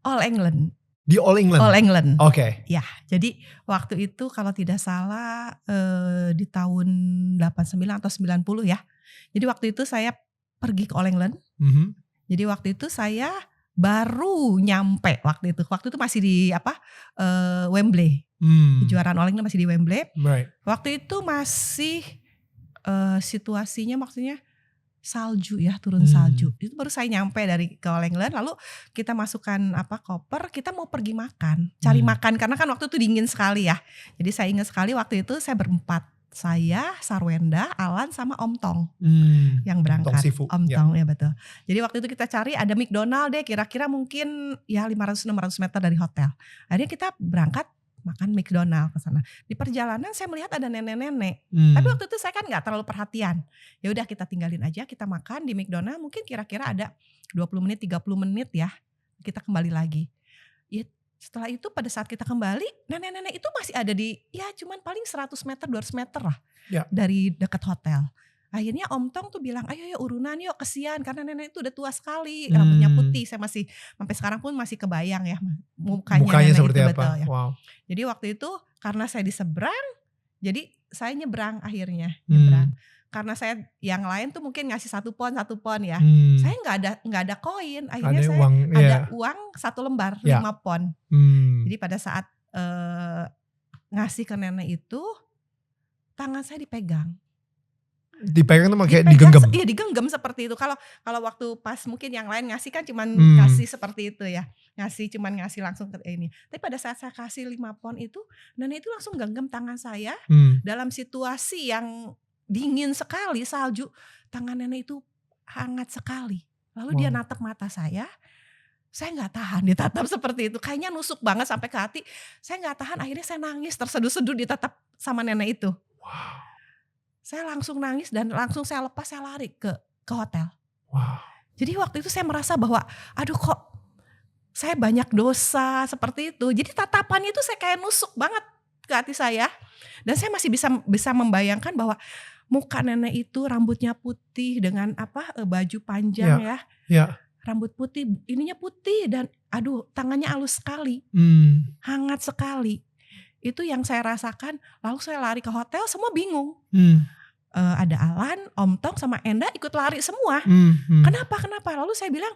All England. Di All England? All England. Oke. Ya, jadi waktu itu kalau tidak salah di tahun 89 atau 90 ya. Jadi waktu itu saya pergi ke All England. Jadi waktu itu saya baru nyampe waktu itu. Waktu itu masih di Wembley. Kejuaraan All England masih di Wembley. Waktu itu masih situasinya maksudnya salju ya, turun salju. Itu baru saya nyampe dari ke All England, lalu kita masukkan koper, kita mau pergi makan, cari makan karena kan waktu itu dingin sekali ya. Jadi saya ingat sekali waktu itu saya berempat, saya, Sarwenda, Alan sama Om Tong yang berangkat. Om Tong ya betul. Jadi waktu itu kita cari ada McDonald deh, kira-kira mungkin ya 500-600 meter dari hotel. Akhirnya kita berangkat makan McDonald ke sana. Di perjalanan saya melihat ada nenek-nenek. Tapi waktu itu saya kan nggak terlalu perhatian. Ya udah kita tinggalin aja, kita makan di McDonald mungkin kira-kira ada 20 menit, 30 menit ya. Kita kembali lagi. Ya, setelah itu pada saat kita kembali, nenek-nenek itu masih ada di ya cuman paling 100 meter, 200 meter lah dari dekat hotel. Akhirnya Om Tong tuh bilang, ayo urunan yuk, kesian karena nenek itu udah tua sekali, rambutnya putih. Saya masih sampai sekarang pun masih kebayang ya mukanya nenek seperti itu, apa? betul ya. Wow. Jadi waktu itu karena saya di seberang, jadi saya nyebrang akhirnya, nyebrang. Karena saya yang lain tuh mungkin ngasih 1 pon ya. Saya nggak ada koin, akhirnya ada saya uang, ada uang 1 lembar 5 pon. Jadi pada saat ngasih ke nenek itu, tangan saya dipegang. Dipegang tuh kayak digenggam. Iya, digenggam seperti itu. Kalau waktu pas mungkin yang lain ngasih kan cuman ngasih seperti itu ya. Cuman ngasih langsung ke ini. Tapi pada saat saya kasih 5 pon itu, nenek itu langsung genggam tangan saya dalam situasi yang dingin sekali, salju. Tangan nenek itu hangat sekali. Lalu dia natap mata saya nggak tahan ditatap seperti itu. Kayaknya nusuk banget sampai ke hati. Saya nggak tahan, akhirnya saya nangis terseduh-seduh ditatap sama nenek itu. Wow. Saya langsung nangis dan langsung saya lepas, saya lari ke hotel. Wow. Jadi waktu itu saya merasa bahwa aduh kok saya banyak dosa seperti itu. Jadi tatapannya itu saya kayak nusuk banget ke hati saya. Dan saya masih bisa membayangkan bahwa muka nenek itu rambutnya putih dengan baju panjang ya. Rambut putih, ininya putih dan aduh tangannya halus sekali. Hangat sekali. Itu yang saya rasakan. Lalu saya lari ke hotel, semua bingung. Ada Alan, Om Tong sama Enda ikut lari semua. Kenapa? Lalu saya bilang,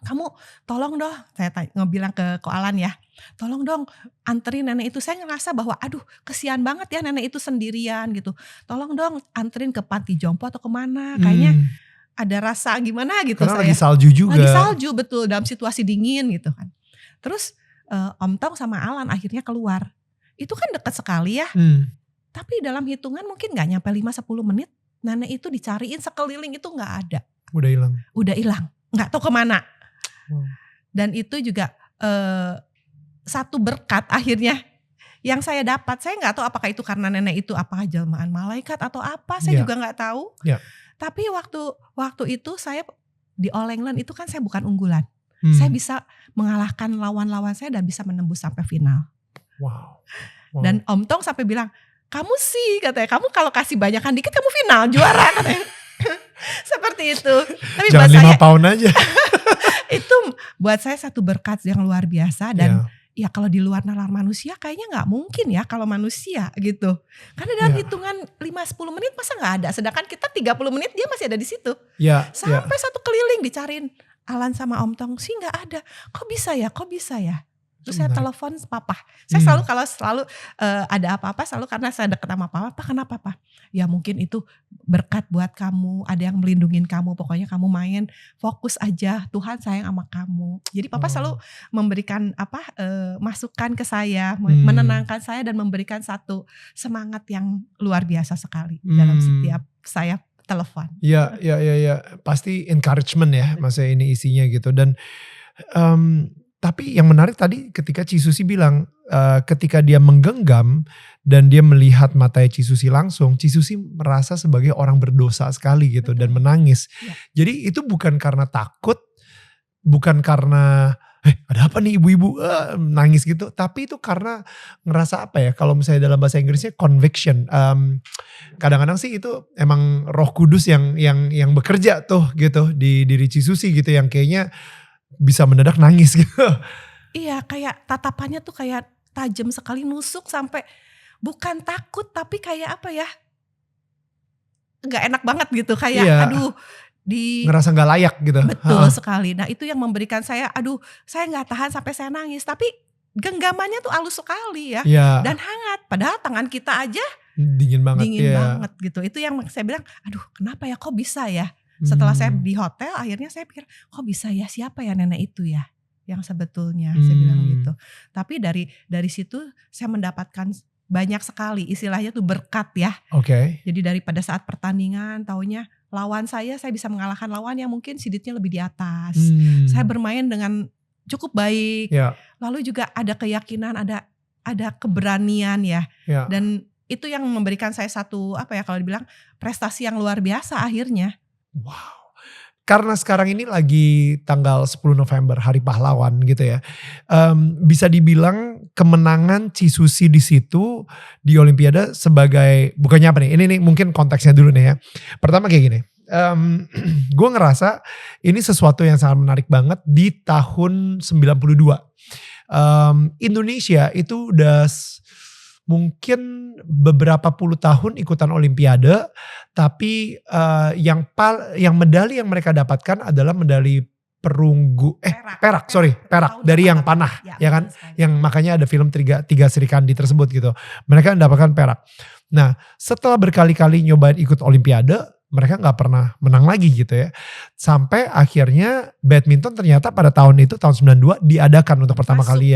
kamu tolong dong, saya bilang ke Alan ya, tolong dong anterin nenek itu. Saya ngerasa bahwa aduh kesian banget ya nenek itu sendirian gitu. Tolong dong anterin ke panti jompo atau kemana. Kayaknya ada rasa gimana gitu. Karena saya lagi salju juga. Lagi salju, betul, dalam situasi dingin gitu kan. Terus Om Tong sama Alan akhirnya keluar. Itu kan dekat sekali ya. Tapi dalam hitungan mungkin gak nyampe 5-10 menit. Nenek itu dicariin sekeliling itu gak ada. Udah hilang. Gak tahu kemana. Dan itu juga satu berkat akhirnya yang saya dapat. Saya gak tahu apakah itu karena nenek itu apakah jelmaan malaikat atau apa. Saya juga gak tahu. Tapi waktu itu saya di All England itu kan saya bukan unggulan. Saya bisa mengalahkan lawan-lawan saya dan bisa menembus sampai final. Wow. Dan Om Tong sampai bilang, kamu sih katanya, kamu kalau kasih banyakan dikit kamu final juara katanya. Seperti itu. Tapi jangan buat 5 pound aja. Itu buat saya satu berkat yang luar biasa. Dan ya kalau di luar nalar manusia kayaknya gak mungkin ya kalau manusia gitu. Karena dalam hitungan 5-10 menit masa gak ada. Sedangkan kita 30 menit dia masih ada di situ. Sampai satu keliling dicariin Alan sama Om Tong sih gak ada. Kok bisa ya? Terus saya telepon papa. Saya selalu ada apa-apa selalu karena saya dekat sama papa. Kenapa Pak? Ya mungkin itu berkat buat kamu. Ada yang melindungin kamu. Pokoknya kamu main fokus aja. Tuhan sayang sama kamu. Jadi papa selalu memberikan masukan ke saya, menenangkan saya dan memberikan satu semangat yang luar biasa sekali dalam setiap saya telepon. Iya. Pasti encouragement ya, masa ini isinya gitu. Dan tapi yang menarik tadi ketika Ci Susi bilang ketika dia menggenggam dan dia melihat matanya Ci Susi langsung, Ci Susi merasa sebagai orang berdosa sekali gitu. Dan menangis. Jadi itu bukan karena takut, bukan karena ada apa nih ibu-ibu nangis gitu, tapi itu karena ngerasa apa ya, kalau misalnya dalam bahasa Inggrisnya conviction. Kadang-kadang sih itu emang Roh Kudus yang bekerja tuh gitu di diri Ci Susi gitu, yang kayaknya bisa mendadak nangis gitu. Iya, kayak tatapannya tuh kayak tajam sekali, nusuk sampai bukan takut tapi kayak apa ya, gak enak banget gitu, kayak aduh ngerasa gak layak gitu. Betul sekali. Nah itu yang memberikan saya, aduh saya gak tahan sampai saya nangis. Tapi genggamannya tuh halus sekali ya. Dan hangat. Padahal tangan kita aja dingin banget gitu. Itu yang saya bilang, aduh kenapa ya, kok bisa ya. Setelah saya di hotel akhirnya saya pikir, kok bisa ya, siapa ya nenek itu ya yang sebetulnya, saya bilang gitu. Tapi dari situ saya mendapatkan banyak sekali, istilahnya tuh berkat ya. Jadi daripada saat pertandingan taunya lawan saya bisa mengalahkan lawan yang mungkin siditnya lebih di atas. Saya bermain dengan cukup baik. Lalu juga ada keyakinan, ada ada keberanian ya. Ya. Dan itu yang memberikan saya satu kalau dibilang prestasi yang luar biasa akhirnya. Wow. Karena sekarang ini lagi tanggal 10 November, Hari Pahlawan gitu ya. Bisa dibilang kemenangan Cisusi di situ di Olimpiade sebagai, bukannya apa nih, ini mungkin konteksnya dulu nih ya. Pertama kayak gini, gue ngerasa ini sesuatu yang sangat menarik banget di tahun 92. Indonesia itu udah mungkin beberapa puluh tahun ikutan Olimpiade, tapi yang medali yang mereka dapatkan adalah medali perunggu, perak dari yang panah, ya kan? Yang makanya ada film tiga Serikandi tersebut gitu. Mereka mendapatkan perak. Nah, setelah berkali-kali nyobain ikut Olimpiade, mereka nggak pernah menang lagi gitu ya. Sampai akhirnya badminton ternyata pada tahun itu, tahun 92 diadakan untuk pertama kali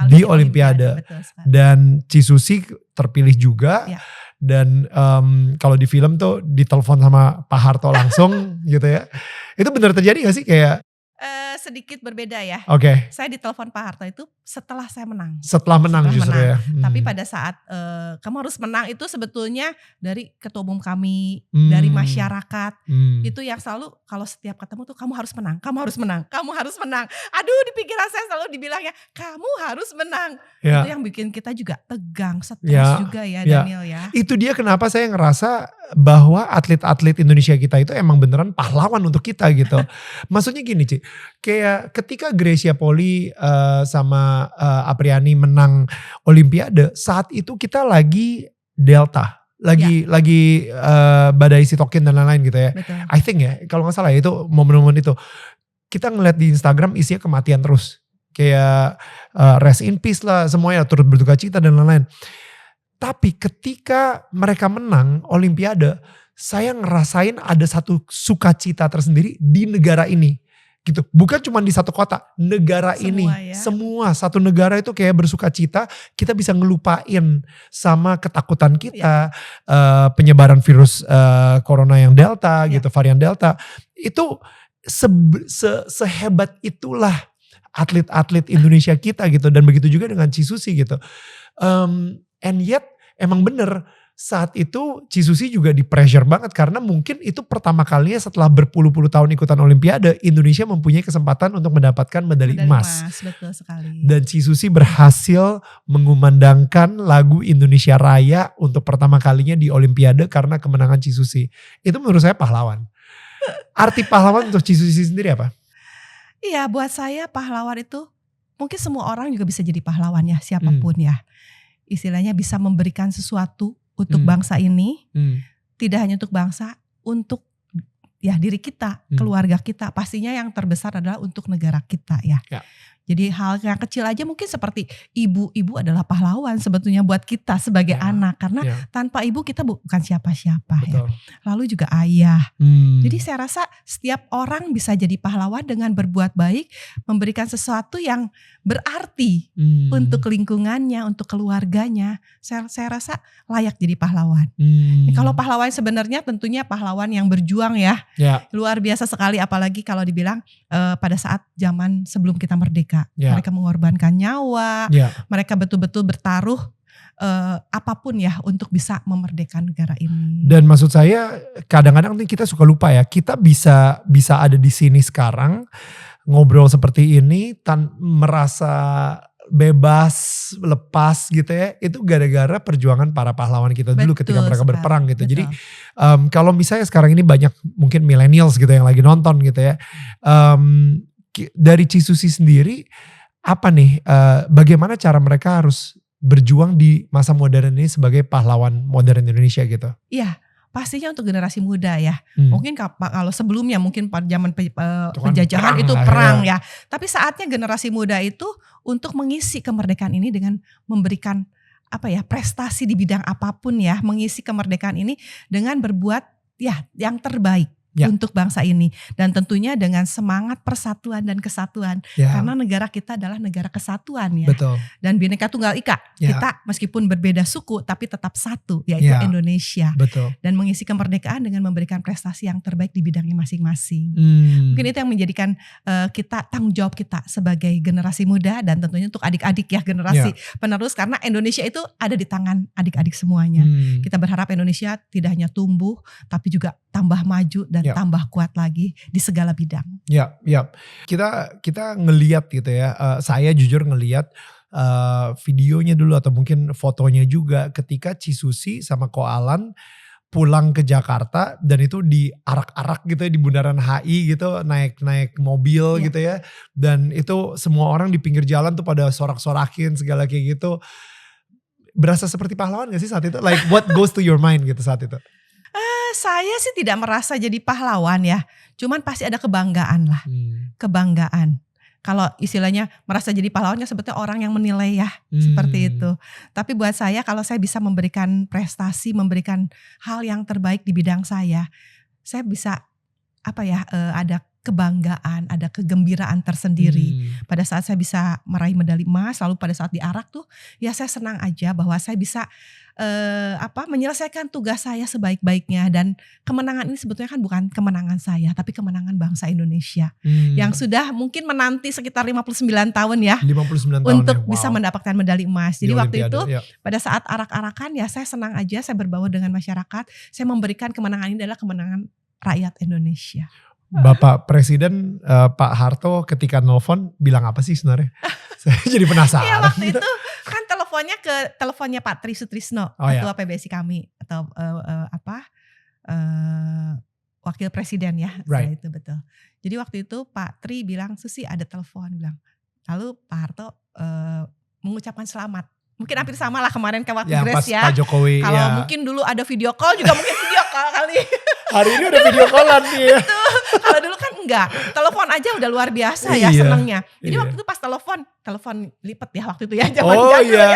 di Olimpiade. Dan Cisusi terpilih juga. Ya. Dan kalau di film tuh ditelepon sama Pak Harto langsung gitu ya. Itu benar terjadi gak sih kayak? Sedikit berbeda ya. Oke. Saya ditelepon Pak Harto itu setelah saya menang. Setelah menang justru ya. Tapi pada saat kamu harus menang itu sebetulnya dari ketua umum kami, dari masyarakat. Itu yang selalu kalau setiap ketemu tuh kamu harus menang, kamu harus menang, kamu harus menang. Aduh, di pikiran saya selalu dibilangnya kamu harus menang. Ya. Itu yang bikin kita juga tegang, stres juga ya Daniel ya. Itu dia kenapa saya ngerasa bahwa atlet-atlet Indonesia kita itu emang beneran pahlawan untuk kita gitu. Maksudnya gini Ci, kayak ketika Gracia Poli sama Apriani menang Olimpiade, saat itu kita lagi Delta, lagi badai sitokin dan lain-lain gitu ya. Betul. I think ya, kalau nggak salah ya, itu momen-momen itu kita ngeliat di Instagram isinya kematian terus, kayak rest in peace lah semuanya, turut berduka cita dan lain-lain. Tapi ketika mereka menang Olimpiade, saya ngerasain ada satu sukacita tersendiri di negara ini. Gitu. Bukan cuma di satu kota, negara ini. Semua satu negara itu kayak bersukacita, kita bisa ngelupain sama ketakutan kita, penyebaran virus corona yang Delta gitu, varian Delta. Itu sehebat itulah atlet-atlet Indonesia kita gitu, dan begitu juga dengan Cisusi gitu. And yet emang bener saat itu Cisusi juga di pressure banget karena mungkin itu pertama kalinya setelah berpuluh-puluh tahun ikutan Olimpiade Indonesia mempunyai kesempatan untuk mendapatkan medali emas. Betul sekali. Dan Cisusi berhasil mengumandangkan lagu Indonesia Raya untuk pertama kalinya di Olimpiade karena kemenangan Cisusi. Itu menurut saya pahlawan. Arti pahlawan untuk Cisusi sendiri apa? Iya, buat saya pahlawan itu mungkin semua orang juga bisa jadi pahlawan ya, siapapun ya. Istilahnya bisa memberikan sesuatu untuk bangsa ini, tidak hanya untuk bangsa, untuk diri kita, keluarga kita. Pastinya yang terbesar adalah untuk negara kita ya. Jadi hal yang kecil aja mungkin seperti ibu adalah pahlawan sebetulnya buat kita sebagai anak. Karena tanpa ibu kita bukan siapa-siapa ya. Lalu juga ayah. Jadi saya rasa setiap orang bisa jadi pahlawan dengan berbuat baik, memberikan sesuatu yang berarti untuk lingkungannya, untuk keluarganya. Saya rasa layak jadi pahlawan. Kalau pahlawan sebenarnya tentunya pahlawan yang berjuang ya. Luar biasa sekali, apalagi kalau dibilang pada saat zaman sebelum kita merdeka. Mereka mengorbankan nyawa, mereka betul-betul bertaruh apapun ya untuk bisa memerdekakan negara ini. Dan maksud saya kadang-kadang kita suka lupa ya, kita bisa ada di sini sekarang ngobrol seperti ini merasa bebas, lepas gitu ya, itu gara-gara perjuangan para pahlawan kita dulu ketika mereka berperang gitu. Jadi kalau misalnya sekarang ini banyak mungkin millennials gitu yang lagi nonton gitu ya, dari Cisusi sendiri apa nih, bagaimana cara mereka harus berjuang di masa modern ini sebagai pahlawan modern Indonesia gitu? Iya, pastinya untuk generasi muda ya. Mungkin kalau sebelumnya mungkin pada zaman penjajahan itu perang ya. Tapi saatnya generasi muda itu untuk mengisi kemerdekaan ini dengan memberikan prestasi di bidang apapun ya, mengisi kemerdekaan ini dengan berbuat yang terbaik. untuk bangsa ini. Dan tentunya dengan semangat persatuan dan kesatuan. Karena negara kita adalah negara kesatuan ya. Betul. Dan Bhinneka Tunggal Ika. Kita meskipun berbeda suku tapi tetap satu, yaitu Indonesia. Betul. Dan mengisi kemerdekaan dengan memberikan prestasi yang terbaik di bidangnya masing-masing. Mungkin itu yang menjadikan kita tanggung jawab kita sebagai generasi muda dan tentunya untuk adik-adik ya, generasi penerus. Karena Indonesia itu ada di tangan adik-adik semuanya. Kita berharap Indonesia tidak hanya tumbuh tapi juga tambah maju dan tambah kuat lagi di segala bidang. Kita ngelihat gitu ya. Saya jujur ngelihat videonya dulu atau mungkin fotonya juga ketika Cisusi sama Ko Alan pulang ke Jakarta dan itu diarak-arak gitu ya di bundaran HI gitu, naik mobil gitu ya. Dan itu semua orang di pinggir jalan tuh pada sorak-sorakin segala kayak gitu. Berasa seperti pahlawan gak sih saat itu? Like what goes to your mind gitu saat itu? Saya sih tidak merasa jadi pahlawan ya. Cuman pasti ada kebanggaan lah. Kebanggaan. Kalau istilahnya merasa jadi pahlawannya sebetulnya orang yang menilai ya. Seperti itu. Tapi buat saya kalau saya bisa memberikan prestasi, memberikan hal yang terbaik di bidang saya bisa ada kebanggaan, ada kegembiraan tersendiri. Pada saat saya bisa meraih medali emas, lalu pada saat diarak tuh ya saya senang aja bahwa saya bisa menyelesaikan tugas saya sebaik-baiknya. Dan kemenangan ini sebetulnya kan bukan kemenangan saya, tapi kemenangan bangsa Indonesia yang sudah mungkin menanti sekitar 59 tahun ya 59 tahun untuk ya. bisa mendapatkan medali emas. Jadi Di waktu Olimpiade, itu pada saat arak-arakan ya saya senang aja, saya berbaur dengan masyarakat, saya memberikan kemenangan ini adalah kemenangan rakyat Indonesia. Bapak Presiden Pak Harto ketika nelfon bilang apa sih sebenarnya? Saya jadi penasaran. Iya, waktu itu kan teleponnya Pak Tri Sutrisno, ketua PBSI kami atau wakil presiden ya. Right. Itu betul. Jadi waktu itu Pak Tri bilang, Susi ada telepon bilang. Lalu Pak Harto mengucapkan selamat. Mungkin hampir sama lah kemarin ke waktu Grace ya. Pak Jokowi. Kalau mungkin dulu ada video call juga mungkin video call kali. Hari ini udah video callan nih ya. Kalau dulu kan enggak, telepon aja udah luar biasa ya senangnya. Jadi waktu itu pas telepon lipet ya waktu itu ya.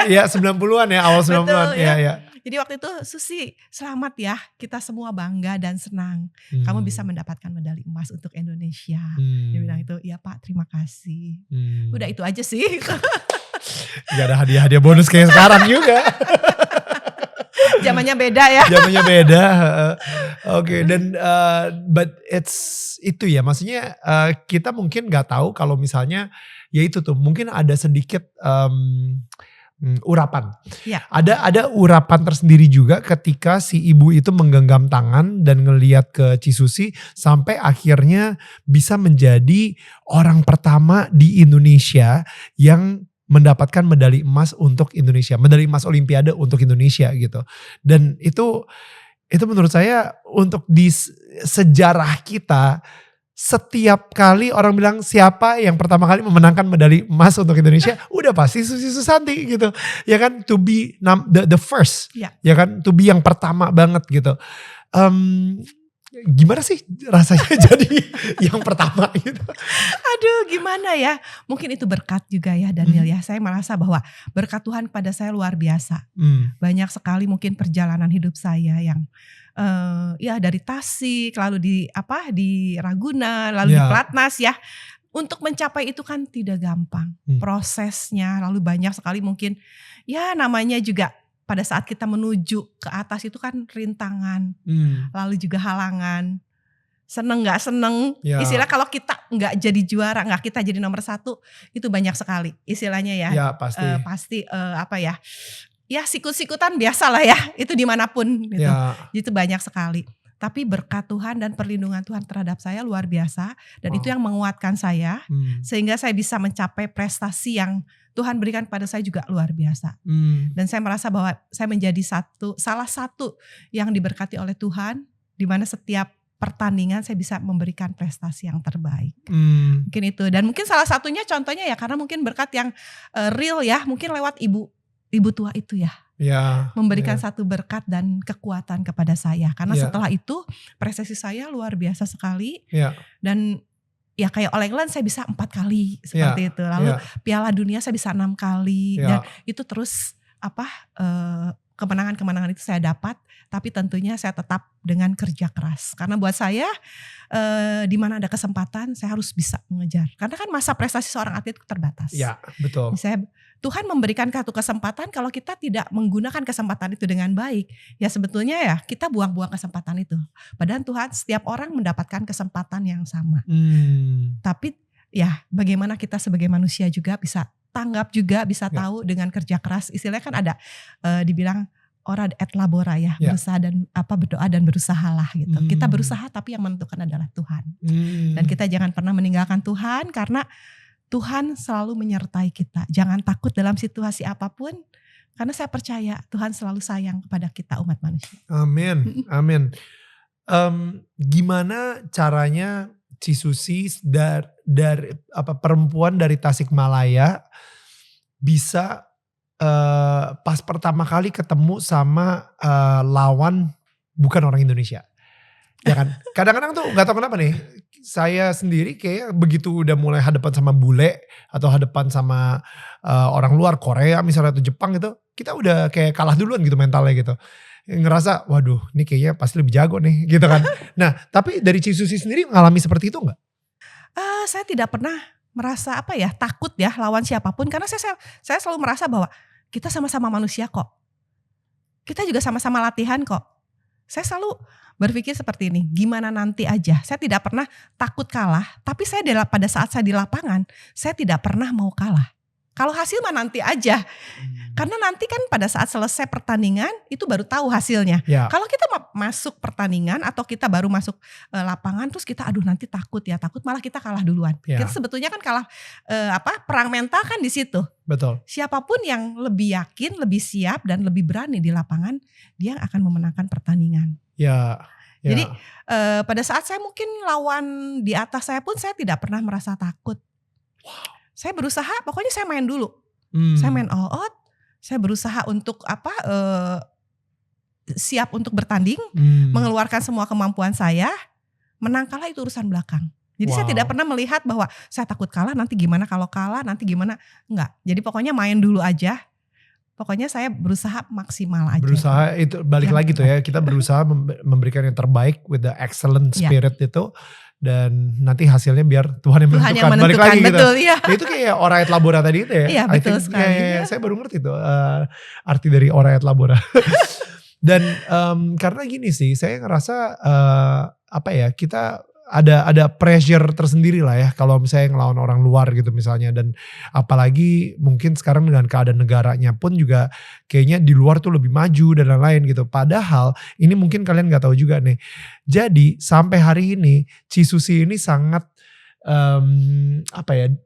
Iya 90-an ya, awal 90-an. Iya. Jadi waktu itu Susi selamat ya, kita semua bangga dan senang. Kamu bisa mendapatkan medali emas untuk Indonesia. Dia bilang itu, ya Pak terima kasih. Udah itu aja sih. Gak ada hadiah-hadiah bonus kayak sekarang juga. Zamannya beda ya. Zamannya beda. Oke, dan but it's itu ya, maksudnya kita mungkin nggak tahu kalau misalnya ya itu tuh mungkin ada sedikit urapan. Ya. Ada urapan tersendiri juga ketika si ibu itu menggenggam tangan dan ngelihat ke Cisusi sampai akhirnya bisa menjadi orang pertama di Indonesia yang mendapatkan medali emas untuk Indonesia, medali emas Olimpiade untuk Indonesia gitu. Dan itu menurut saya untuk di sejarah kita, setiap kali orang bilang siapa yang pertama kali memenangkan medali emas untuk Indonesia, udah pasti Susi Susanti gitu. Ya kan, to be the first. Ya kan, to be yang pertama banget gitu. Gimana sih rasanya jadi yang pertama gitu? Aduh gimana ya, mungkin itu berkat juga ya Daniel ya. Saya merasa bahwa berkat Tuhan pada saya luar biasa. Banyak sekali mungkin perjalanan hidup saya yang ya dari Tasik, lalu di Ragunan, lalu di Platnas ya. Untuk mencapai itu kan tidak gampang prosesnya, lalu banyak sekali mungkin ya namanya juga. Pada saat kita menuju ke atas itu kan rintangan, lalu juga halangan, seneng gak seneng, istilah kalau kita gak jadi juara, gak kita jadi nomor 1, itu banyak sekali istilahnya ya. Ya pasti. Ya sikut-sikutan biasa lah ya, itu dimanapun gitu, itu banyak sekali. Tapi berkat Tuhan dan perlindungan Tuhan terhadap saya luar biasa, dan itu yang menguatkan saya, sehingga saya bisa mencapai prestasi yang Tuhan berikan pada saya juga luar biasa. Dan saya merasa bahwa saya menjadi salah satu yang diberkati oleh Tuhan, di mana setiap pertandingan saya bisa memberikan prestasi yang terbaik. Mungkin itu, dan mungkin salah satunya contohnya ya karena mungkin berkat yang real ya, mungkin lewat ibu tua itu ya. Memberikan satu berkat dan kekuatan kepada saya. Karena setelah itu prestasi saya luar biasa sekali. Dan ya kayak All England saya bisa 4 kali seperti itu. Lalu Piala Dunia saya bisa 6 kali. Dan itu terus kemenangan-kemenangan itu saya dapat, tapi tentunya saya tetap dengan kerja keras. Karena buat saya di mana ada kesempatan saya harus bisa mengejar. Karena kan masa prestasi seorang atlet terbatas. Ya, betul. Tuhan memberikan satu kesempatan, kalau kita tidak menggunakan kesempatan itu dengan baik, ya sebetulnya ya kita buang-buang kesempatan itu. Padahal Tuhan setiap orang mendapatkan kesempatan yang sama. Tapi ya bagaimana kita sebagai manusia juga bisa tanggap juga, bisa tahu dengan kerja keras. Istilahnya kan ada dibilang ora et labora ya, berusaha dan berdoa dan berusahalah gitu. Kita berusaha tapi yang menentukan adalah Tuhan. Dan kita jangan pernah meninggalkan Tuhan, karena Tuhan selalu menyertai kita. Jangan takut dalam situasi apapun, karena saya percaya Tuhan selalu sayang kepada kita umat manusia. Amin, amin. Gimana caranya Cisusi dari perempuan dari Tasikmalaya bisa pas pertama kali ketemu sama lawan bukan orang Indonesia, ya kan? Kadang-kadang tuh nggak tahu kenapa nih, saya sendiri kayak begitu udah mulai hadapan sama bule atau hadapan sama orang luar, Korea misalnya atau Jepang gitu, kita udah kayak kalah duluan gitu mentalnya gitu. Ngerasa waduh ini kayaknya pasti lebih jago nih gitu kan. Nah tapi dari Cisusi sendiri mengalami seperti itu gak? Saya tidak pernah merasa takut ya lawan siapapun, karena saya selalu merasa bahwa kita sama-sama manusia kok. Kita juga sama-sama latihan kok. Saya selalu berpikir seperti ini, gimana nanti aja. Saya tidak pernah takut kalah, tapi pada saat saya di lapangan, saya tidak pernah mau kalah. Kalau hasil mah nanti aja. Karena nanti kan pada saat selesai pertandingan itu baru tahu hasilnya. Ya. Kalau kita masuk pertandingan atau kita baru masuk lapangan terus kita nanti takut malah kita kalah duluan. Ya. Kita sebetulnya kan kalah perang mental kan di situ. Betul. Siapapun yang lebih yakin, lebih siap dan lebih berani di lapangan, dia akan memenangkan pertandingan. Ya. Jadi pada saat saya mungkin lawan di atas saya pun saya tidak pernah merasa takut. Wow. Saya berusaha, pokoknya saya main dulu. Saya main all out. Saya berusaha untuk siap untuk bertanding, mengeluarkan semua kemampuan saya. Menang kalah itu urusan belakang. Jadi saya tidak pernah melihat bahwa saya takut kalah, nanti gimana kalau kalah, nanti gimana. Enggak. Jadi pokoknya main dulu aja. Pokoknya saya berusaha maksimal aja. Berusaha itu balik lagi tuh ya, kita berusaha memberikan yang terbaik with the excellent spirit itu. Dan nanti hasilnya biar Tuhan yang menentukan. Balik lagi betul, gitu. Ya. Itu kayak ora et labora tadi itu ya. Iya betul sekali. Saya baru ngerti tuh arti dari ora et labora. Dan karena gini sih, saya ngerasa kita ada pressure tersendiri lah ya kalau misalnya ngelawan orang luar gitu misalnya. Dan apalagi mungkin sekarang dengan keadaan negaranya pun juga kayaknya di luar tuh lebih maju dan lain-lain gitu. Padahal ini mungkin kalian gak tahu juga nih. Jadi sampai hari ini Cisusi ini sangat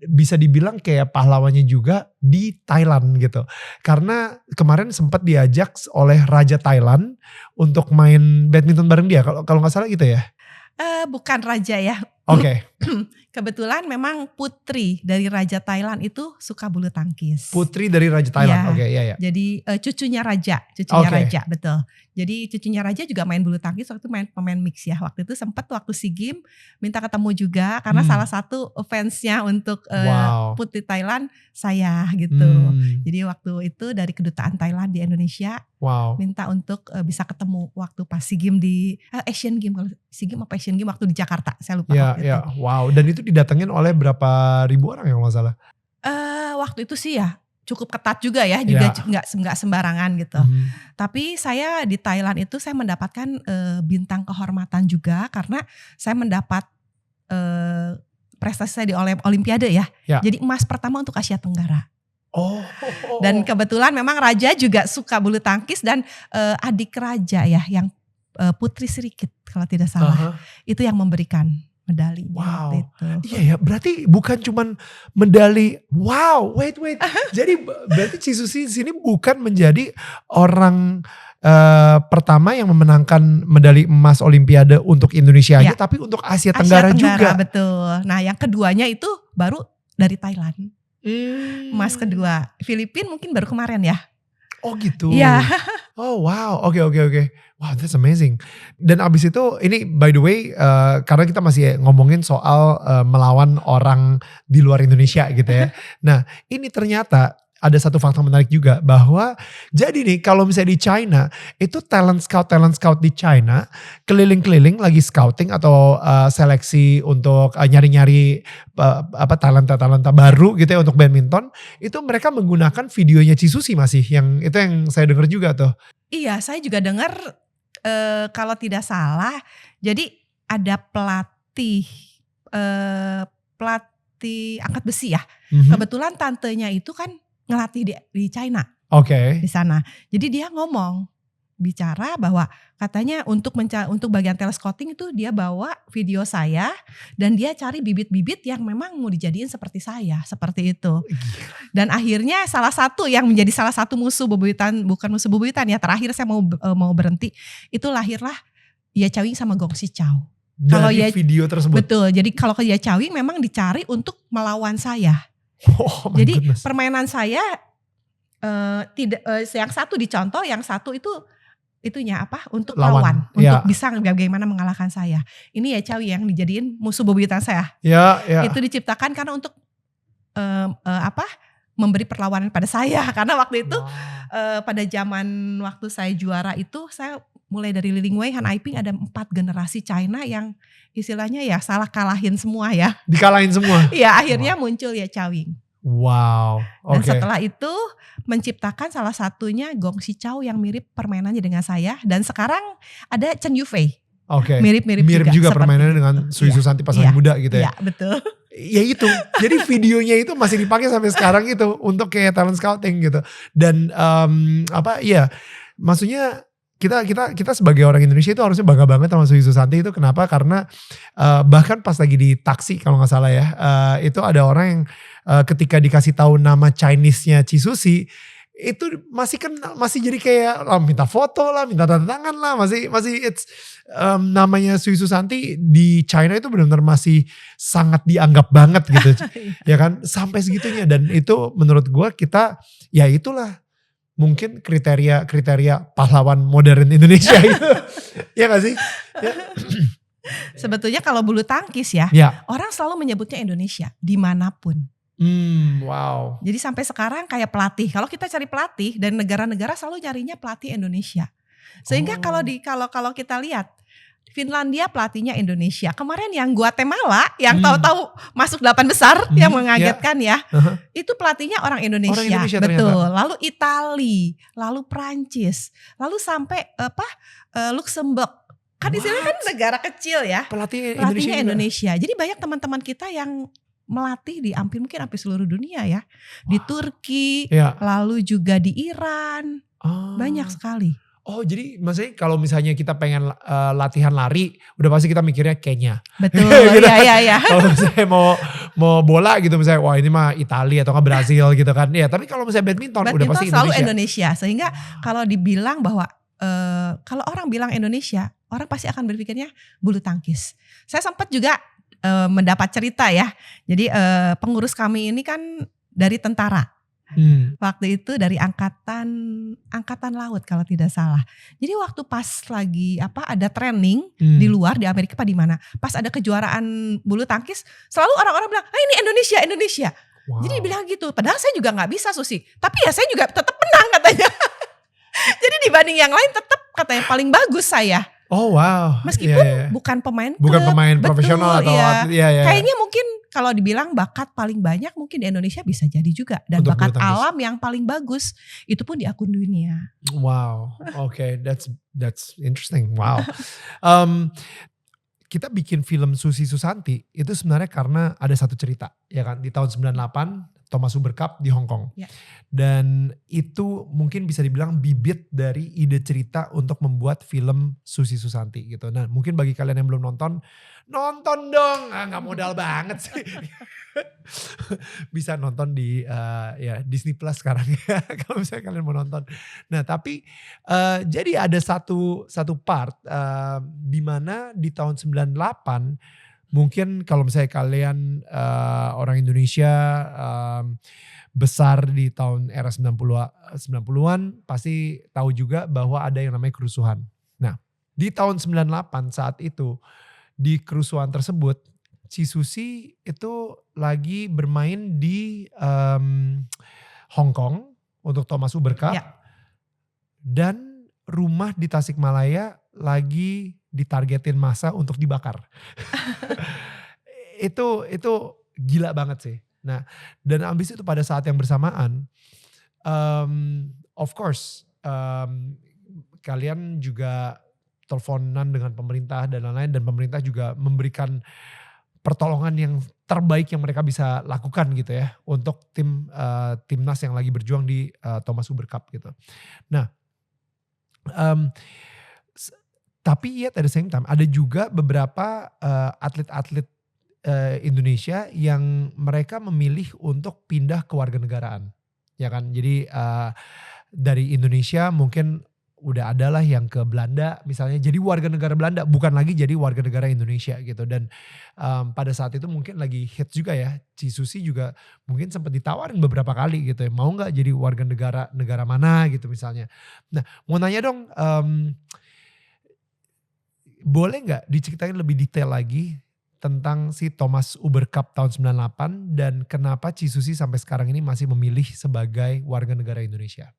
bisa dibilang kayak pahlawannya juga di Thailand gitu. Karena kemarin sempat diajak oleh Raja Thailand untuk main badminton bareng dia. Kalau gak salah gitu ya. Bukan raja ya. Oke. Kebetulan memang putri dari Raja Thailand itu suka bulu tangkis. Putri dari Raja Thailand, oke, iya. Jadi cucunya raja, raja, betul. Jadi cucunya raja juga main bulu tangkis, waktu itu pemain mix ya. Waktu itu sempat waktu SEA Games minta ketemu juga karena salah satu fansnya untuk putri Thailand saya gitu. Jadi waktu itu dari kedutaan Thailand di Indonesia minta untuk bisa ketemu waktu pas SEA Games di Asian Games, kalau SEA Games apa Asian Games waktu di Jakarta, saya lupa. Iya. Wow, dan itu didatengin oleh berapa ribu orang ya kalau gak salah? Waktu itu sih ya cukup ketat juga ya, juga nggak sembarangan gitu. Tapi saya di Thailand itu saya mendapatkan bintang kehormatan juga karena saya mendapat prestasi saya di Olimpiade ya. Jadi emas pertama untuk Asia Tenggara. Dan kebetulan memang raja juga suka bulu tangkis dan adik raja ya yang Putri Sirikit kalau tidak salah itu yang memberikan medalinya waktu itu. Iya ya, berarti bukan cuman medali. Wow, wait. Jadi berarti Cisusi di sini bukan menjadi orang pertama yang memenangkan medali emas Olimpiade untuk Indonesia aja, tapi untuk Asia Tenggara juga. Betul. Nah, yang keduanya itu baru dari Thailand. Emas kedua. Filipina mungkin baru kemarin ya. Oh gitu. Iya. Oh wow, oke. Wow, that's amazing. Dan abis itu ini by the way karena kita masih ngomongin soal melawan orang di luar Indonesia gitu ya. Nah ini ternyata ada satu fakta menarik juga bahwa jadi nih kalau misalnya di China itu talent scout di China keliling-keliling lagi scouting atau seleksi untuk nyari-nyari talenta baru gitu ya untuk badminton, itu mereka menggunakan videonya Chisusi masih yang itu yang saya dengar juga tuh. Iya, saya juga dengar kalau tidak salah jadi ada pelatih angkat besi ya. Kebetulan tantenya itu kan ngelatih di China. Oke. Di sana. Jadi dia bicara bahwa katanya untuk bagian talent scouting itu dia bawa video saya dan dia cari bibit-bibit yang memang mau dijadiin seperti saya, seperti itu. Dan akhirnya salah satu yang menjadi salah satu musuh bebuyutan, bukan musuh bebuyutan ya, terakhir saya mau berhenti, itu lahirlah Ye Chawing sama Gong Sichao. Kalau video tersebut. Betul. Jadi kalau ke Ye Chawing memang dicari untuk melawan saya. Jadi permainan saya tidak yang satu dicontoh, yang satu itunya untuk lawan untuk bisa bagaimana mengalahkan saya. Ini Ye Chawing yang dijadiin musuh bebuyutan saya. Itu diciptakan karena untuk memberi perlawanan pada saya, karena waktu itu pada zaman waktu saya juara itu saya mulai dari Li Lingwei, Han Aiping, ada 4 generasi China yang istilahnya ya salah kalahin semua ya. Dikalahin semua? Iya, akhirnya muncul Ye Chawing. Wow. Dan setelah itu menciptakan salah satunya Gong Sichao yang mirip permainannya dengan saya. Dan sekarang ada Chen Yufei. Mirip juga permainannya dengan Sui Susanti pas lagi muda gitu ya. Iya, betul. Ya itu, jadi videonya itu masih dipakai sampai sekarang itu untuk kayak talent scouting gitu. Dan maksudnya kita sebagai orang Indonesia itu harusnya bangga banget sama Sui Susanti itu. Kenapa? Karena bahkan pas lagi di taksi kalau nggak salah ya, itu ada orang yang ketika dikasih tahu nama Chinese-nya Chisusi itu masih jadi kayak minta foto lah, minta tanda tangan lah, masih namanya Sui Susanti di China itu benar-benar masih sangat dianggap banget gitu. Ya kan, sampai segitunya. Dan itu menurut gue kita ya itulah mungkin kriteria pahlawan modern Indonesia itu. Ya gak sih? Ya. Sebetulnya kalau bulu tangkis ya, orang selalu menyebutnya Indonesia dimanapun. Wow. Jadi sampai sekarang kayak pelatih, kalau kita cari pelatih dan negara-negara selalu nyarinya pelatih Indonesia. Sehingga kalau kita lihat Finlandia pelatihnya Indonesia. Kemarin yang Guatemala yang tahu-tahu masuk 8 besar yang mengagetkan ya. Itu pelatihnya orang Indonesia. Betul. Ternyata. Lalu Itali, lalu Prancis, lalu sampai Luxembourg. Kan istilahnya kan negara kecil ya. Pelatihnya Indonesia. Jadi banyak teman-teman kita yang melatih di hampir seluruh dunia ya. Di Turki, lalu juga di Iran. Banyak sekali. Oh, jadi maksudnya kalau misalnya kita pengen latihan lari, udah pasti kita mikirnya Kenya. Betul, gitu iya. Kalau misalnya mau bola gitu misalnya, wah ini mah Italia atau nggak Brazil gitu kan. Ya, tapi kalau misalnya badminton udah pasti selalu Indonesia. Sehingga kalau dibilang bahwa kalau orang bilang Indonesia, orang pasti akan berpikirnya bulu tangkis. Saya sempat juga mendapat cerita ya. Jadi pengurus kami ini kan dari tentara. Waktu itu dari angkatan laut kalau tidak salah. Jadi waktu pas lagi ada training di luar di Amerika di mana, pas ada kejuaraan bulu tangkis, selalu orang-orang bilang, ini Indonesia. Wow. Jadi bilang gitu. Padahal saya juga nggak bisa Susi, tapi ya saya juga tetap menang katanya. Jadi dibanding yang lain tetap katanya paling bagus saya. Oh wow. Meskipun bukan pemain profesional atau kayaknya mungkin kalau dibilang bakat paling banyak mungkin di Indonesia bisa jadi juga. Dan untuk bakat alam yang paling bagus itu pun di akun dunia. Wow, okay, that's interesting. Wow. Kita bikin film Susi Susanti itu sebenarnya karena ada satu cerita ya kan, di tahun 98 Thomas Uber Cup di Hong Kong. Ya. Dan itu mungkin bisa dibilang bibit dari ide cerita untuk membuat film Susi Susanti gitu. Nah mungkin bagi kalian yang belum nonton dong. Gak modal banget sih. Bisa nonton di Disney Plus sekarang ya kalau misalnya kalian mau nonton. Nah tapi jadi ada satu part di mana di tahun 98 mungkin kalau misalnya kalian orang Indonesia besar di tahun era 90-an pasti tahu juga bahwa ada yang namanya kerusuhan. Nah di tahun 98 saat itu di kerusuhan tersebut si Susi itu lagi bermain di Hong Kong untuk Thomas Uber Cup. Ya. Dan rumah di Tasikmalaya lagi ditargetin massa untuk dibakar. itu gila banget sih. Nah, dan abis itu pada saat yang bersamaan, of course, kalian juga teleponan dengan pemerintah dan lain-lain, dan pemerintah juga memberikan pertolongan yang terbaik yang mereka bisa lakukan gitu ya untuk timnas yang lagi berjuang di Thomas Uber Cup gitu. Nah, tapi yet at the same time ada juga beberapa atlet-atlet Indonesia yang mereka memilih untuk pindah ke warganegaraan, ya kan? Jadi dari Indonesia mungkin udah ada lah yang ke Belanda misalnya, jadi warga negara Belanda, bukan lagi jadi warga negara Indonesia gitu. Dan pada saat itu mungkin lagi hits juga ya, Ci Susi juga mungkin sempat ditawarin beberapa kali gitu ya, mau gak jadi warga negara mana gitu misalnya. Nah, mau nanya dong, boleh gak diceritain lebih detail lagi tentang si Thomas Uber Cup tahun 98 dan kenapa Ci Susi sampai sekarang ini masih memilih sebagai warga negara Indonesia?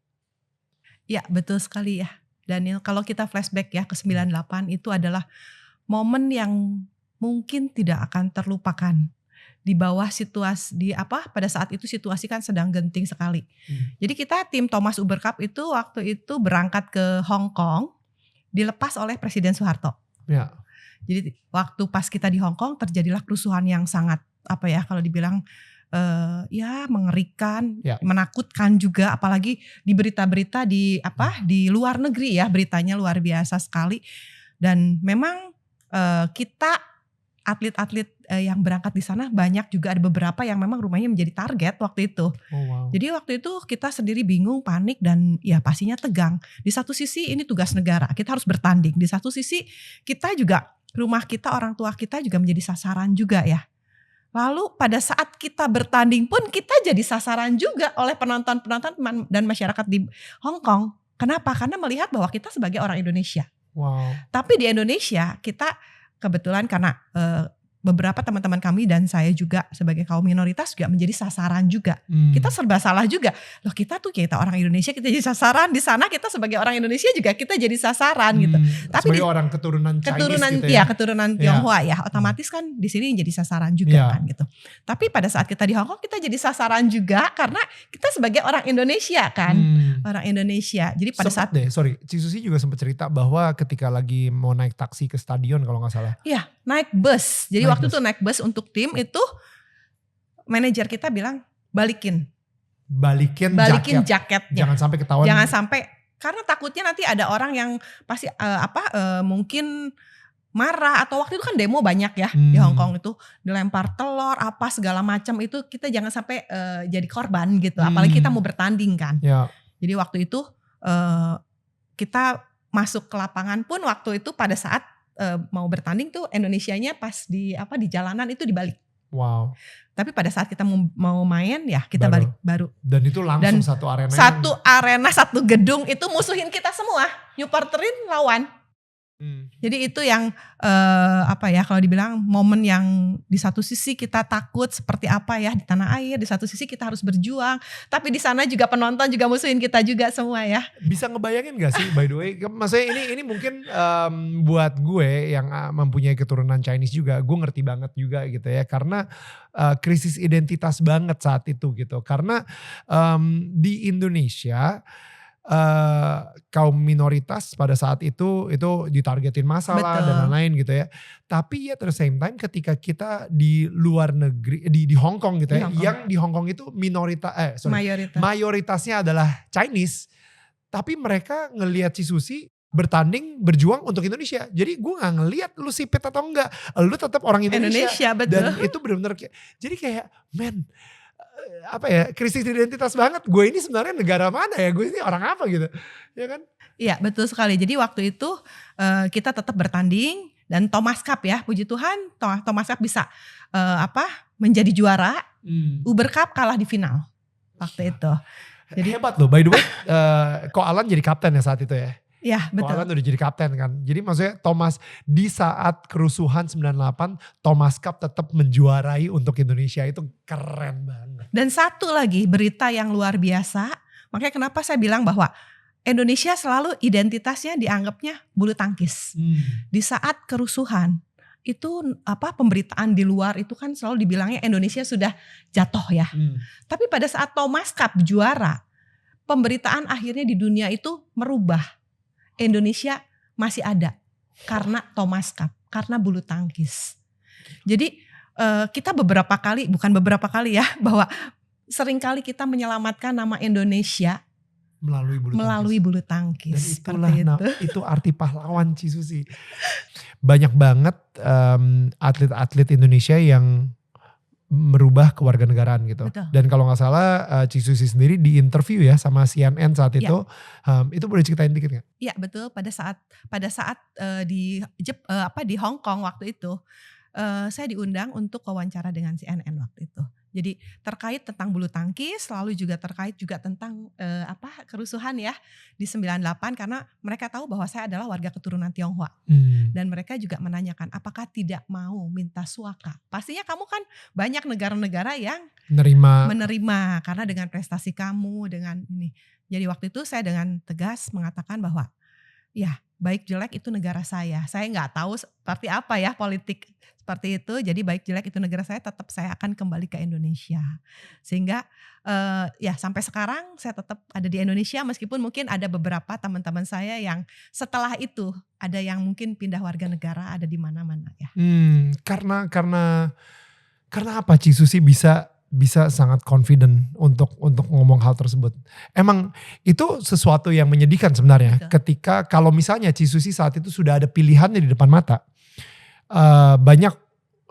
Ya, betul sekali ya Daniel. Kalau kita flashback ya ke 98, itu adalah momen yang mungkin tidak akan terlupakan. Di bawah situasi pada saat itu situasi kan sedang genting sekali. Jadi kita tim Thomas Uber Cup itu waktu itu berangkat ke Hong Kong, dilepas oleh Presiden Soeharto. Ya. Jadi waktu pas kita di Hong Kong terjadilah kerusuhan yang sangat kalau dibilang ya mengerikan, menakutkan juga, apalagi di berita-berita di luar negeri ya, beritanya luar biasa sekali. Dan memang kita atlet-atlet yang berangkat di sana banyak juga, ada beberapa yang memang rumahnya menjadi target waktu itu. Oh, wow. Jadi waktu itu kita sendiri bingung, panik, dan ya pastinya tegang. Di satu sisi ini tugas negara, kita harus bertanding. Di satu sisi kita juga, rumah kita, orang tua kita juga menjadi sasaran juga ya. Lalu pada saat kita bertanding pun kita jadi sasaran juga oleh penonton-penonton dan masyarakat di Hong Kong. Kenapa? Karena melihat bahwa kita sebagai orang Indonesia. Wow. Tapi di Indonesia kita kebetulan karena beberapa teman-teman kami dan saya juga sebagai kaum minoritas juga menjadi sasaran juga. Kita serba salah juga. Loh, kita orang Indonesia, kita jadi sasaran. Di sana kita sebagai orang Indonesia juga kita jadi sasaran gitu. Tapi sebagai orang keturunan Chinese gitu ya. Keturunan Tionghoa ya. Otomatis kan di sini jadi sasaran juga kan gitu. Tapi pada saat kita di Hong Kong kita jadi sasaran juga karena kita sebagai orang Indonesia kan. Orang Indonesia. Jadi pada saat Ci Susi juga sempat cerita bahwa ketika lagi mau naik taksi ke stadion kalau gak salah. Iya, naik bus. Jadi waktu itu naik bus untuk tim itu, manajer kita bilang balikin jaketnya. Jangan sampai ketahuan. Jangan sampai, karena takutnya nanti ada orang yang pasti mungkin marah, atau waktu itu kan demo banyak ya di Hong Kong itu, dilempar telur apa segala macam, itu kita jangan sampai jadi korban gitu. Apalagi kita mau bertanding kan. Ya. Jadi waktu itu kita masuk ke lapangan pun waktu itu pada saat mau bertanding tuh Indonesianya pas di jalanan itu dibalik. Wow. Tapi pada saat kita mau main ya kita balik baru. Dan itu langsung satu arena. Satu arena, satu gedung itu musuhin kita semua, nyuperterin lawan. Jadi itu yang kalau dibilang momen yang di satu sisi kita takut seperti apa ya di tanah air, di satu sisi kita harus berjuang, tapi di sana juga penonton juga musuhin kita juga semua ya. Bisa ngebayangin gak sih by the way, maksudnya ini mungkin buat gue yang mempunyai keturunan Chinese juga, gue ngerti banget juga gitu ya, karena krisis identitas banget saat itu gitu, karena di Indonesia kaum minoritas pada saat itu ditargetin masalah dan lain-lain gitu ya. Tapi at the same time ketika kita di luar negeri di Hong Kong gitu ya, yang di Hong Kong itu mayoritasnya adalah Chinese, tapi mereka ngelihat Ci Susi bertanding berjuang untuk Indonesia. Jadi gue gak ngelihat lu sipit atau enggak, lu tetap orang Indonesia betul. Dan itu benar-benar jadi kayak krisis identitas banget. Gue ini sebenarnya negara mana ya? Gue ini orang apa gitu, ya kan? Iya betul sekali. Jadi waktu itu kita tetap bertanding dan Thomas Cup ya, puji Tuhan Thomas Cup bisa menjadi juara. Uber Cup kalah di final waktu itu. Jadi hebat loh. By the way, Ko Alan jadi kapten ya saat itu ya? Ya, betul. Koalan udah jadi kapten kan. Jadi maksudnya Thomas di saat kerusuhan 98, Thomas Cup tetap menjuarai untuk Indonesia, itu keren banget. Dan satu lagi berita yang luar biasa, makanya kenapa saya bilang bahwa Indonesia selalu identitasnya dianggapnya bulu tangkis. Di saat kerusuhan itu pemberitaan di luar itu kan selalu dibilangnya Indonesia sudah jatuh ya. Tapi pada saat Thomas Cup juara, pemberitaan akhirnya di dunia itu merubah. Indonesia masih ada karena Thomas Cup, karena bulu tangkis. Jadi kita bukan beberapa kali ya, bahwa seringkali kita menyelamatkan nama Indonesia melalui bulu tangkis. Dan itulah itu arti pahlawan Cisusi. Banyak banget atlet-atlet Indonesia yang merubah kewarganegaraan gitu. Betul. Dan kalau nggak salah Cisusi sendiri di interview ya sama CNN saat itu, itu boleh ceritain dikit nggak? Iya betul, pada saat di Hong Kong waktu itu, saya diundang untuk wawancara dengan CNN waktu itu. Jadi terkait tentang bulu tangkis, lalu juga terkait juga tentang kerusuhan ya di 98, karena mereka tahu bahwa saya adalah warga keturunan Tionghoa. Dan mereka juga menanyakan apakah tidak mau minta suaka. Pastinya kamu kan banyak negara-negara yang menerima karena dengan prestasi kamu, dengan ini. Jadi waktu itu saya dengan tegas mengatakan bahwa ya baik jelek itu negara saya. Saya nggak tahu seperti apa ya politik seperti itu. Jadi baik jelek itu negara saya, tetap saya akan kembali ke Indonesia. Sehingga ya sampai sekarang saya tetap ada di Indonesia, meskipun mungkin ada beberapa teman-teman saya yang setelah itu ada yang mungkin pindah warga negara, ada di mana-mana ya. Karena apa Cisusi bisa sangat confident untuk ngomong hal tersebut. Emang itu sesuatu yang menyedihkan sebenarnya. Betul. Ketika kalau misalnya Cisusi saat itu sudah ada pilihannya di depan mata. Banyak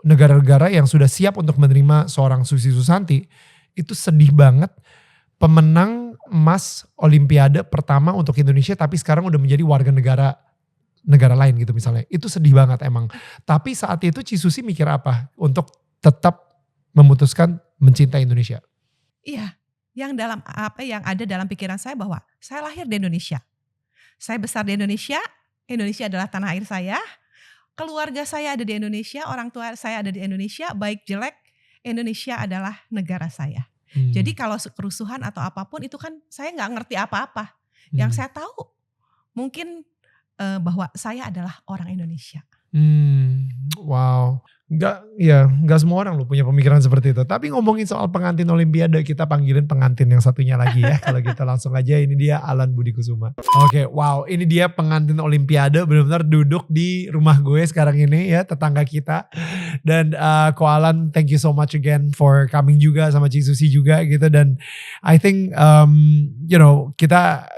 negara-negara yang sudah siap untuk menerima seorang Susi Susanti. Itu sedih banget, pemenang emas Olimpiade pertama untuk Indonesia tapi sekarang udah menjadi warga negara lain gitu misalnya. Itu sedih banget emang. Tapi saat itu Cisusi mikir apa untuk tetap memutuskan mencintai Indonesia? Iya, yang ada dalam pikiran saya bahwa saya lahir di Indonesia. Saya besar di Indonesia, Indonesia adalah tanah air saya. Keluarga saya ada di Indonesia, orang tua saya ada di Indonesia, baik jelek Indonesia adalah negara saya. Jadi kalau kerusuhan atau apapun itu kan saya nggak ngerti apa-apa. Yang saya tahu mungkin bahwa saya adalah orang Indonesia. Wow. Nggak semua orang loh punya pemikiran seperti itu. Tapi ngomongin soal pengantin Olimpiade, kita panggilin pengantin yang satunya lagi ya. Kalau kita langsung aja, ini dia Alan Budi Kusuma. Oke, wow, ini dia pengantin Olimpiade, benar-benar duduk di rumah gue sekarang ini ya, tetangga kita. Dan Ko Alan, thank you so much again for coming juga sama Cisusi juga gitu. Dan I think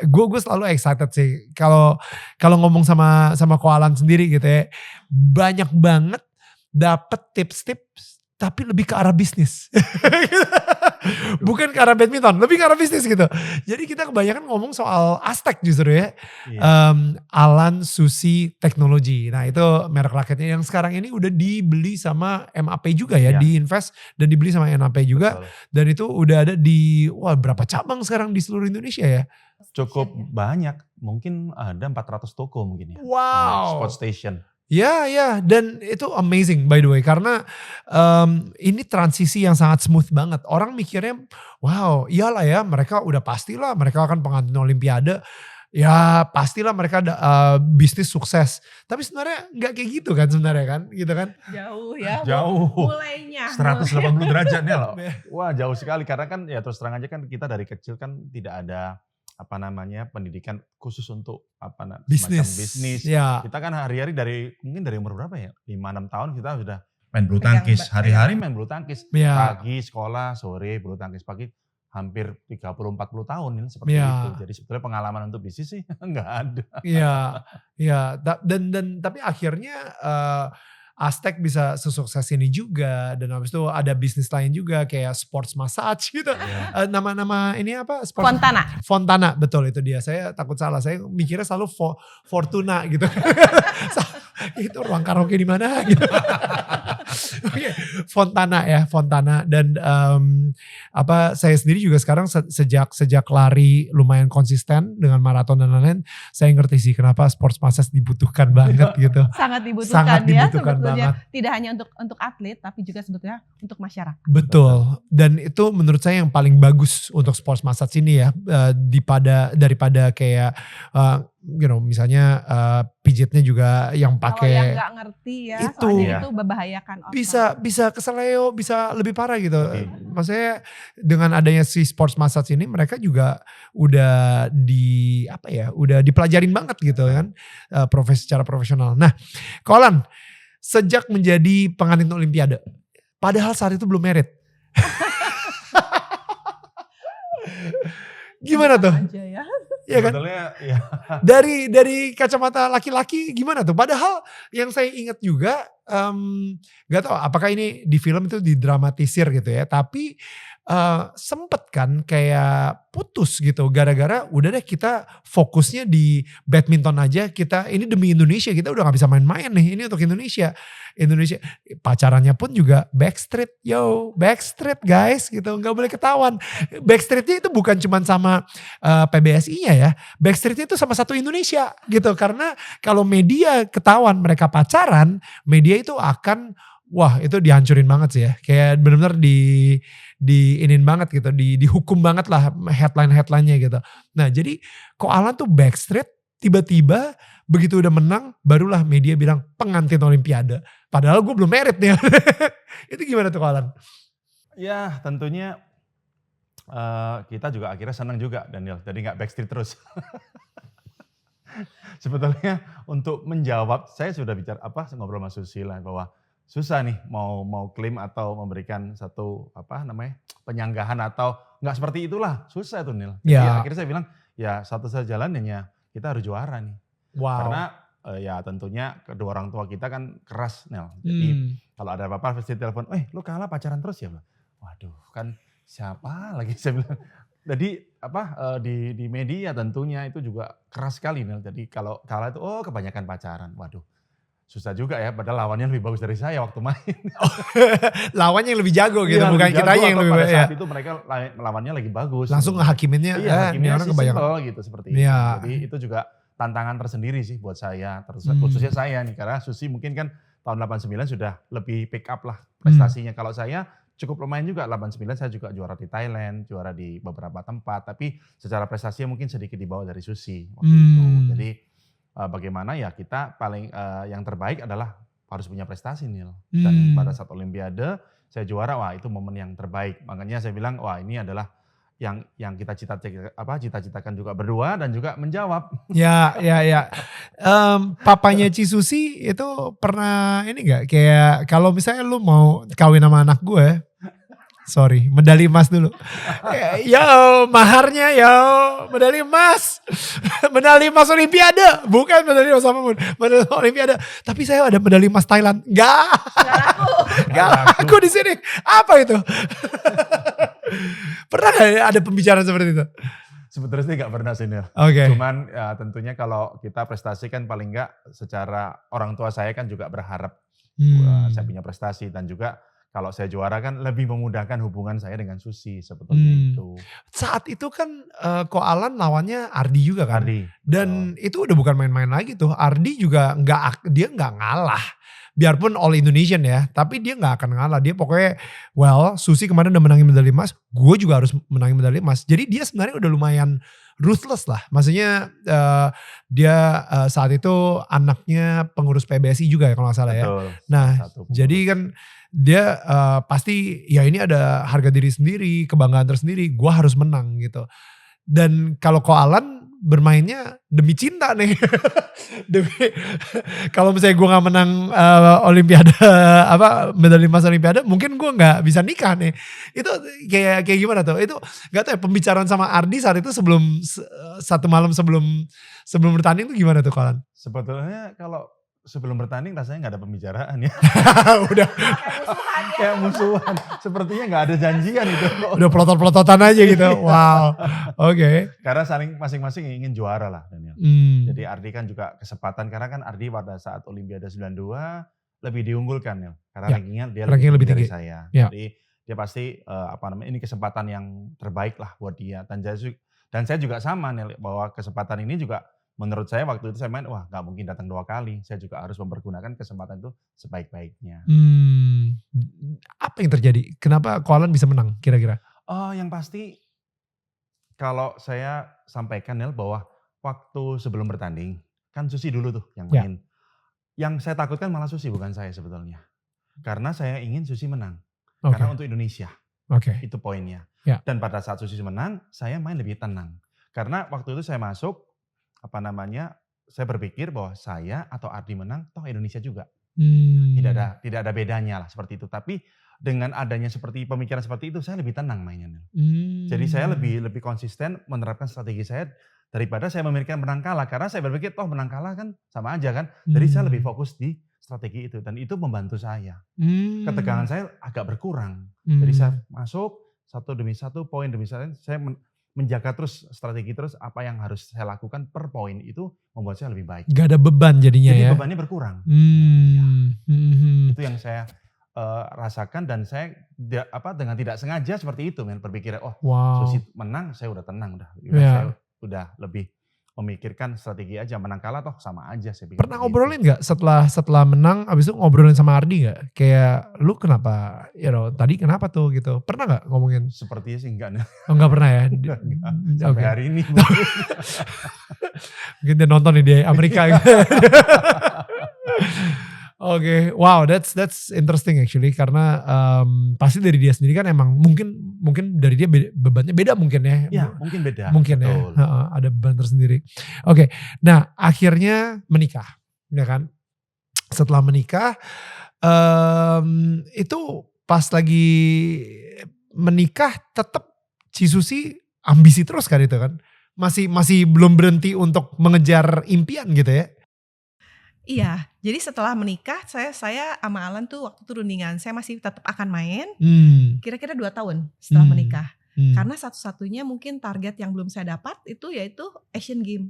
gue selalu excited sih kalau ngomong sama Ko Alan sendiri gitu ya. Banyak banget dapat tips-tips tapi lebih ke arah bisnis. Bukan ke arah badminton, lebih ke arah bisnis gitu. Jadi kita kebanyakan ngomong soal Aztec justru ya. Alan Susi Technology. Nah itu merek raketnya yang sekarang ini udah dibeli sama MAP juga ya. Diinvest dan dibeli sama MAP juga. Betul. Dan itu udah ada di berapa cabang sekarang di seluruh Indonesia ya? Cukup banyak, mungkin ada 400 toko mungkin ya. Wow. Sport station. Ya, dan itu amazing by the way, karena ini transisi yang sangat smooth banget. Orang mikirnya, wow iyalah ya mereka udah pastilah mereka akan pengantin Olimpiade. Ya pastilah mereka bisnis sukses. Tapi sebenarnya nggak kayak gitu kan sebenarnya kan, gitu kan? Jauh ya. Jauh. Mulainya. 180 derajatnya loh. Wah jauh sekali, karena kan ya terus terang aja kan kita dari kecil kan tidak ada pendidikan khusus untuk bisnis. Ya. Kita kan hari-hari mungkin dari umur berapa ya? 5-6 tahun kita sudah main bulu tangkis. Hari-hari main bulu tangkis. Ya. Pagi sekolah, sore bulu tangkis pagi. Hampir 30-40 tahun ini seperti itu. Jadi sebetulnya pengalaman untuk bisnis sih enggak ada. Iya. Dan tapi akhirnya Aztec bisa sesukses ini juga, dan habis itu ada bisnis lain juga kayak sports massage gitu. Nama-nama ini apa? Fontana, betul itu dia. Saya takut salah, saya mikirnya selalu Fortuna gitu. Itu ruang karaoke di mana gitu. Oke, Fontana dan saya sendiri juga sekarang sejak lari lumayan konsisten dengan maraton dan lain-lain, saya ngerti sih kenapa sports massage dibutuhkan banget gitu. Sangat dibutuhkan, Sangat dibutuhkan sebetulnya. banget. Tidak hanya untuk atlet tapi juga sebetulnya untuk masyarakat. Betul. Dan itu menurut saya yang paling bagus untuk sports massage ini ya, daripada kayak misalnya pijitnya juga yang Kalau pakai yang nggak ngerti ya, itu, soalnya itu membahayakan otak. bisa keseleo, bisa lebih parah gitu. Maksudnya dengan adanya si sports massage ini mereka juga udah dipelajarin banget gitu kan, secara profesional. Nah, Kolan sejak menjadi pengantin Olimpiade, padahal saat itu belum married. Gimana tuh? Aja ya. Ya kan? Ya. Dari kacamata laki-laki gimana tuh? Padahal yang saya ingat juga, gak tahu apakah ini di film itu didramatisir gitu ya. Tapi sempet kan kayak putus gitu. Gara-gara udah deh kita fokusnya di badminton aja. Kita ini demi Indonesia, kita udah gak bisa main-main nih. Ini untuk Indonesia. Pacarannya pun juga backstreet. Backstreet guys gitu. Gak boleh ketahuan. Backstreetnya itu bukan cuma sama PBSI-nya ya. Backstreetnya itu sama satu Indonesia gitu. Karena kalau media ketahuan mereka pacaran, media itu akan itu dihancurin banget sih ya. Kayak benar-benar diinin banget gitu. Dihukum banget lah headline-headline-nya gitu. Nah jadi kok Alan tuh backstreet tiba-tiba begitu udah menang barulah media bilang pengantin Olimpiade. Padahal gue belum married nih. Itu gimana tuh Alan? Ya tentunya kita juga akhirnya senang juga Daniel. Jadi gak backstreet terus. Sebetulnya untuk menjawab, saya sudah ngobrol sama Susi lah bahwa susah nih mau klaim atau memberikan satu penyanggahan atau nggak seperti itulah, susah itu Nil. Jadi akhirnya saya bilang ya satu-satunya jalannya kita harus juara nih. Wow. Karena ya tentunya kedua orang tua kita kan keras Nil. Jadi kalau ada apa-apa pasti telepon, lu kalah pacaran terus ya? Waduh kan siapa lagi saya bilang. Jadi di media tentunya itu juga keras sekali Nil. Jadi kalau kalah itu kebanyakan pacaran. Waduh. Susah juga ya, padahal lawannya lebih bagus dari saya waktu main. Lawannya yang lebih jago gitu, bukan kita yang lebih bagus. Pada saat itu mereka lawannya lagi bagus. Langsung ngehakiminnya, ini orang kebanyakan. gitu seperti itu. Jadi itu juga tantangan tersendiri sih buat saya, khususnya saya nih. Karena Susi mungkin kan tahun 89 sudah lebih pick up lah prestasinya. Kalau saya cukup lumayan juga, 89 saya juga juara di Thailand, juara di beberapa tempat. Tapi secara prestasinya mungkin sedikit di bawah dari Susi waktu itu. Jadi bagaimana ya kita paling yang terbaik adalah harus punya prestasi Nil. Dan pada saat Olimpiade saya juara, itu momen yang terbaik. Makanya saya bilang ini adalah yang kita cita-citakan juga berdua dan juga menjawab. Ya. Papanya Ci Susi itu pernah ini gak kayak kalau misalnya lu mau kawin sama anak gue, sorry, medali emas dulu. Maharnya medali emas. Medali emas Olimpiade. Bukan medali emas apapun. Medali Olimpiade. Tapi saya ada medali emas Thailand. Gak laku di sini. Apa itu? Pernah gak ada pembicaraan seperti itu? Sebetulnya sih gak pernah sih Nil. Okay. Cuman ya, tentunya kalau kita prestasi kan paling gak secara orang tua saya kan juga berharap saya punya prestasi. Dan juga kalau saya juara kan lebih memudahkan hubungan saya dengan Susi sebetulnya itu. Saat itu kan Ko Alan lawannya Ardi juga kan. Ardi. Dan itu udah bukan main-main lagi tuh. Ardi juga dia nggak ngalah. Biarpun all Indonesian ya, tapi dia nggak akan ngalah. Dia pokoknya Susi kemarin udah menangin medali emas, gue juga harus menangin medali emas. Jadi dia sebenarnya udah lumayan ruthless lah. Maksudnya dia saat itu anaknya pengurus PBSI juga ya kalau nggak salah ya. Betul, nah jadi kan dia pasti ya ini ada harga diri sendiri, kebanggaan tersendiri, gue harus menang gitu. Dan kalau Ko Alan bermainnya demi cinta nih. Kalau misalnya gue gak menang Olimpiade medali emas Olimpiade, mungkin gue gak bisa nikah nih. Itu kayak gimana tuh? Itu gak tau ya, pembicaraan sama Ardi saat itu satu malam sebelum bertanding tuh gimana tuh Kolan? Sebetulnya kalau sebelum bertanding rasanya gak ada pembicaraan ya. Udah kayak musuhan. Sepertinya gak ada janjian itu. Udah pelotot-pelototan aja gitu. Wow. Oke. Karena saling masing-masing ingin juara lah Daniel. Jadi Ardi kan juga kesempatan, karena kan Ardi pada saat Olimpiade 92 lebih diunggulkan ya, karena Ya, rankingnya dia rankingnya lebih dari tinggi. saya. Ya. Jadi dia pasti ini kesempatan yang terbaik lah buat dia. Dan saya juga sama nih bahwa kesempatan ini juga menurut saya waktu itu saya main, wah nggak mungkin datang 2 kali. Saya juga harus mempergunakan kesempatan itu sebaik-baiknya. Apa yang terjadi? Kenapa Ko Alan bisa menang kira-kira? Yang pasti kalau saya sampaikan Nel bahwa waktu sebelum bertanding, kan Susi dulu tuh yang Ya. main. Yang saya takutkan malah Susi bukan saya sebetulnya. Karena saya ingin Susi menang. Oke. Karena untuk Indonesia. Oke. Itu poinnya. Ya. Dan pada saat Susi menang, saya main lebih tenang. Karena waktu itu saya masuk, saya berpikir bahwa saya atau Ardi menang, toh Indonesia juga. Tidak ada bedanya lah seperti itu. Tapi dengan adanya pemikiran seperti itu, saya lebih tenang mainnya. Jadi saya lebih konsisten menerapkan strategi saya daripada saya memikirkan menang kalah. Karena saya berpikir toh menang kalah kan sama aja kan. Jadi saya lebih fokus di strategi itu. Dan itu membantu saya. Ketegangan saya agak berkurang. Jadi saya masuk satu demi satu, poin demi satu. Saya menjaga terus strategi terus apa yang harus saya lakukan per poin itu membuat saya lebih baik. Gak ada beban jadinya. Jadi ya. bebannya berkurang. Itu yang saya rasakan dan saya dengan tidak sengaja seperti itu berpikir Susi menang saya udah tenang saya udah lebih memikirkan strategi aja, menang kalah toh sama aja saya pikir. Pernah ngobrolin nggak setelah menang abis itu ngobrolin sama Ardi nggak? Kayak lu kenapa tadi kenapa tuh gitu, pernah nggak ngomongin? Sepertinya sih enggak. Nggak pernah ya? Sampai hari ini mungkin dia nonton nih di Amerika gitu. Oke, wow, that's interesting actually karena pasti dari dia sendiri kan emang mungkin dari dia bebannya beda mungkin ya. Ya mungkin beda. Mungkin betul. Ya, ada beban tersendiri. Oke, nah akhirnya menikah, ya kan? Setelah menikah, itu pas lagi menikah tetap Ci Susi ambisi terus kan itu kan? Masih belum berhenti untuk mengejar impian gitu ya? Iya, jadi setelah menikah saya sama Alan tuh waktu rundingan saya masih tetap akan main kira-kira 2 tahun setelah menikah. Karena satu-satunya mungkin target yang belum saya dapat itu yaitu Asian Games.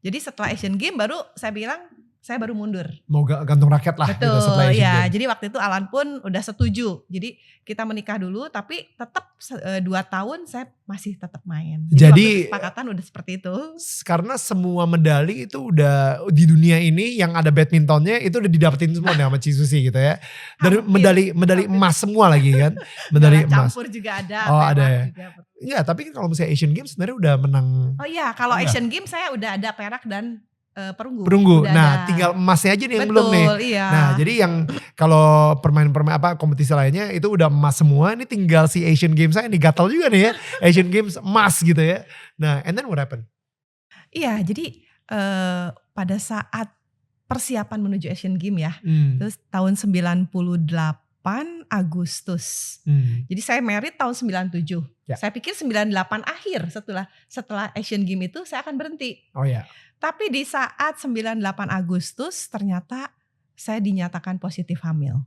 Jadi setelah Asian Games baru saya bilang saya baru mundur. Mau gantung raket lah. Betul, gitu setelah Asian Games. Jadi waktu itu Alan pun udah setuju. Jadi kita menikah dulu tapi tetap 2 tahun saya masih tetap main. Jadi kesepakatan udah seperti itu. Karena semua medali itu udah di dunia ini yang ada badmintonnya itu udah didapetin semua nih sama Ci Susi gitu ya. Dan medali emas semua lagi kan. Medali emas. Campur juga ada. Oh ada ya. Iya tapi kan kalau misalnya Asian Games sebenarnya udah menang. Oh iya kalau Asian Games saya udah ada perak dan perunggu. Nah, tinggal emasnya aja nih yang belum nih. Iya. Nah, jadi yang kalau kompetisi lainnya itu udah emas semua. Ini tinggal si Asian Games saya nih gatal juga nih ya. Asian Games emas gitu ya. Nah, and then what happened? Iya, jadi pada saat persiapan menuju Asian Games ya. Terus tahun 98 Agustus. Jadi saya married tahun 97. Ya. Saya pikir 98 akhir setelah Asian Games itu saya akan berhenti. Oh ya. Tapi di saat 98 Agustus ternyata saya dinyatakan positif hamil.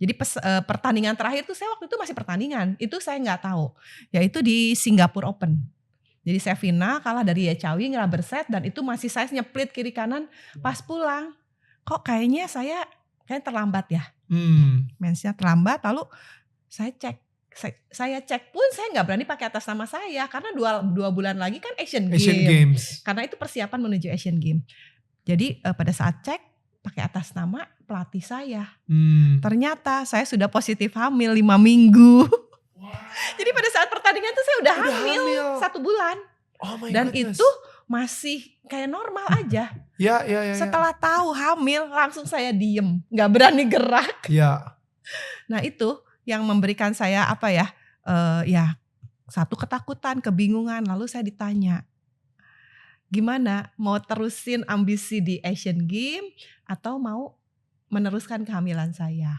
Jadi pertandingan terakhir tuh saya waktu itu masih pertandingan. Itu saya nggak tahu. Yaitu di Singapore Open. Jadi saya final kalah dari Ye Chaoyi ngerubber set dan itu masih saya nyeplit kiri kanan pas pulang. Kok kayaknya saya terlambat ya. Mensnya terlambat lalu saya cek. Saya cek pun saya nggak berani pakai atas nama saya karena 2 bulan lagi kan Asian Games. Karena itu persiapan menuju Asian Games. Jadi pada saat cek pakai atas nama pelatih saya. Ternyata saya sudah positif hamil 5 minggu. Wow. Jadi pada saat pertandingan itu saya udah hamil 1 bulan. Oh my Dan goodness. itu masih kayak normal aja. Ya. Setelah tahu hamil langsung saya diem, nggak berani gerak. Ya. Nah itu yang memberikan saya satu ketakutan, kebingungan. Lalu saya ditanya, gimana mau terusin ambisi di Asian Games atau mau meneruskan kehamilan saya?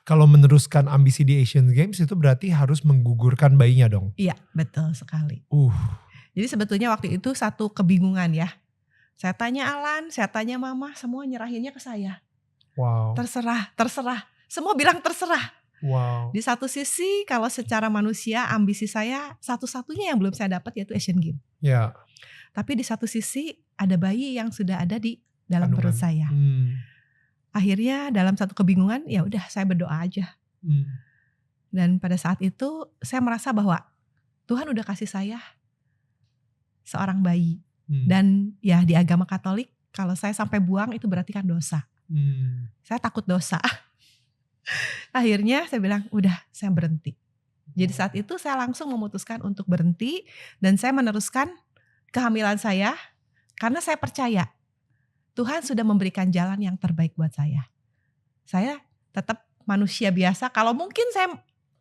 Kalau meneruskan ambisi di Asian Games itu berarti harus menggugurkan bayinya dong? Iya betul sekali. Jadi sebetulnya waktu itu satu kebingungan ya. Saya tanya Alan, saya tanya Mama, semua nyerahinnya ke saya. Wow. Terserah. Semua bilang terserah. Wow. Di satu sisi kalau secara manusia ambisi saya satu-satunya yang belum saya dapat yaitu Asian Games. Ya. Tapi di satu sisi ada bayi yang sudah ada di dalam perut saya. akhirnya dalam satu kebingungan, ya udah saya berdoa aja. Dan pada saat itu saya merasa bahwa Tuhan udah kasih saya seorang bayi. Dan ya di agama Katolik, kalau saya sampai buang itu berarti kan dosa. Saya takut dosa. Akhirnya saya bilang, udah saya berhenti. Jadi saat itu saya langsung memutuskan untuk berhenti. Dan saya meneruskan kehamilan saya. Karena saya percaya Tuhan sudah memberikan jalan yang terbaik buat saya. Saya tetap manusia biasa. Kalau mungkin saya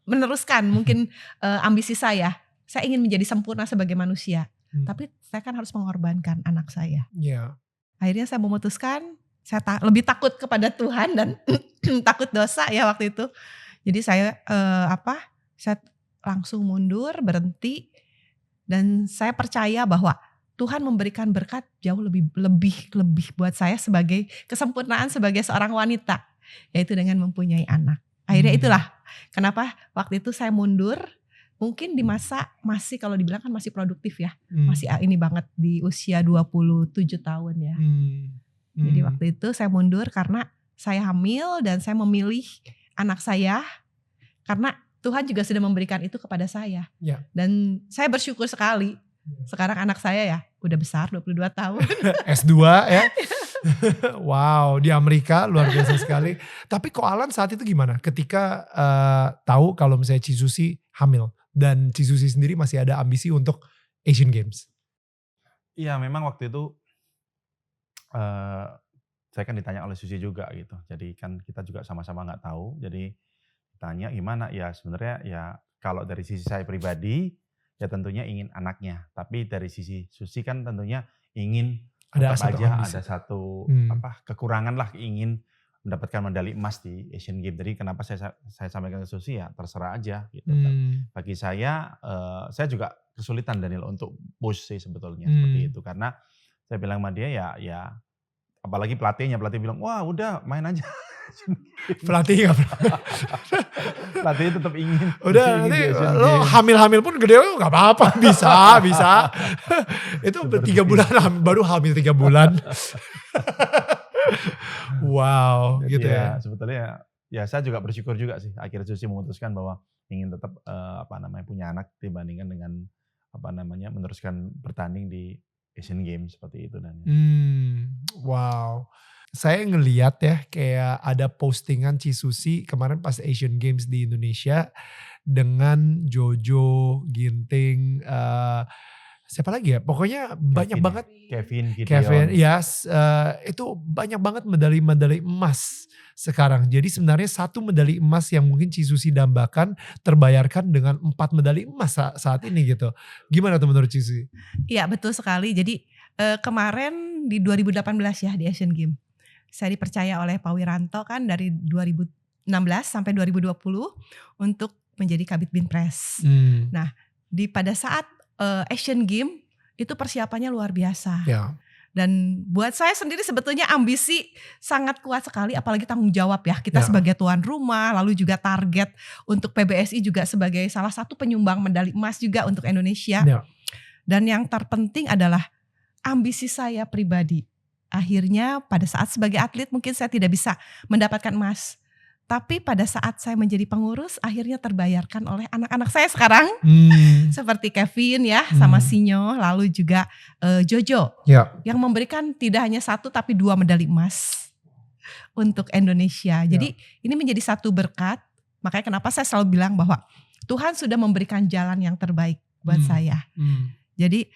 meneruskan mungkin ambisi saya ingin menjadi sempurna sebagai manusia. Tapi saya kan harus mengorbankan anak saya. Akhirnya saya memutuskan, saya lebih takut kepada Tuhan dan takut dosa ya waktu itu. Jadi saya saya langsung mundur, berhenti, dan saya percaya bahwa Tuhan memberikan berkat jauh lebih buat saya sebagai kesempurnaan sebagai seorang wanita, yaitu dengan mempunyai anak. Akhirnya itulah kenapa waktu itu saya mundur. Mungkin di masa masih kalau dibilang kan masih produktif ya, masih ini banget di usia 27 tahun ya. Jadi waktu itu saya mundur karena saya hamil dan saya memilih anak saya karena Tuhan juga sudah memberikan itu kepada saya. Dan saya bersyukur sekali. Sekarang anak saya ya udah besar 22 tahun. S2 ya. Wow, di Amerika luar biasa sekali. Tapi Ko Alan saat itu gimana ketika tahu kalau misalnya Ci Susi hamil dan Ci Susi sendiri masih ada ambisi untuk Asian Games? Iya, memang waktu itu saya kan ditanya oleh Susi juga gitu. Jadi kan kita juga sama-sama nggak tahu. Jadi tanya gimana? Ya sebenarnya ya kalau dari sisi saya pribadi ya tentunya ingin anaknya. Tapi dari sisi Susi kan tentunya ingin ada satu kekurangan lah, ingin mendapatkan medali emas di Asian Games. Jadi kenapa saya sampaikan ke Susi ya terserah aja gitu. Bagi saya juga kesulitan Daniel untuk push sih sebetulnya seperti itu. Karena saya bilang sama dia ya apalagi pelatih bilang wah udah main aja. Pelatih tetap ingin. Udah nanti lo hamil pun gede lo gak apa-apa, bisa. Itu 3 bulan baru hamil 3 bulan. Wow, jadi gitu ya. Sebetulnya ya saya juga bersyukur juga sih akhirnya Susi memutuskan bahwa ingin tetap punya anak dibandingkan dengan meneruskan bertanding di Asian Games seperti itu dan. Wow. Saya ngeliat ya kayak ada postingan Ci Susi kemarin pas Asian Games di Indonesia dengan Jojo, Ginting, siapa lagi ya? Pokoknya banyak banget. Kevin, yes, itu banyak banget medali-medali emas sekarang. Jadi sebenarnya 1 medali emas yang mungkin Ci Susi dambakan terbayarkan dengan 4 medali emas saat ini gitu. Gimana tuh menurut Ci Susi? Iya betul sekali. Jadi kemarin di 2018 ya di Asian Games. Saya dipercaya oleh Pak Wiranto kan dari 2016 sampai 2020 untuk menjadi Kabid Binpres. Nah, pada saat Asian Games itu persiapannya luar biasa. Dan buat saya sendiri sebetulnya ambisi sangat kuat sekali, apalagi tanggung jawab ya. Kita sebagai tuan rumah, lalu juga target untuk PBSI juga sebagai salah satu penyumbang medali emas juga untuk Indonesia. Dan yang terpenting adalah ambisi saya pribadi. Akhirnya pada saat sebagai atlet mungkin saya tidak bisa mendapatkan emas. Tapi pada saat saya menjadi pengurus akhirnya terbayarkan oleh anak-anak saya sekarang. Seperti Kevin ya sama Sinyo, lalu juga Jojo. Yang memberikan tidak hanya 1 tapi 2 medali emas untuk Indonesia. Jadi ini menjadi satu berkat. Makanya kenapa saya selalu bilang bahwa Tuhan sudah memberikan jalan yang terbaik buat saya. Jadi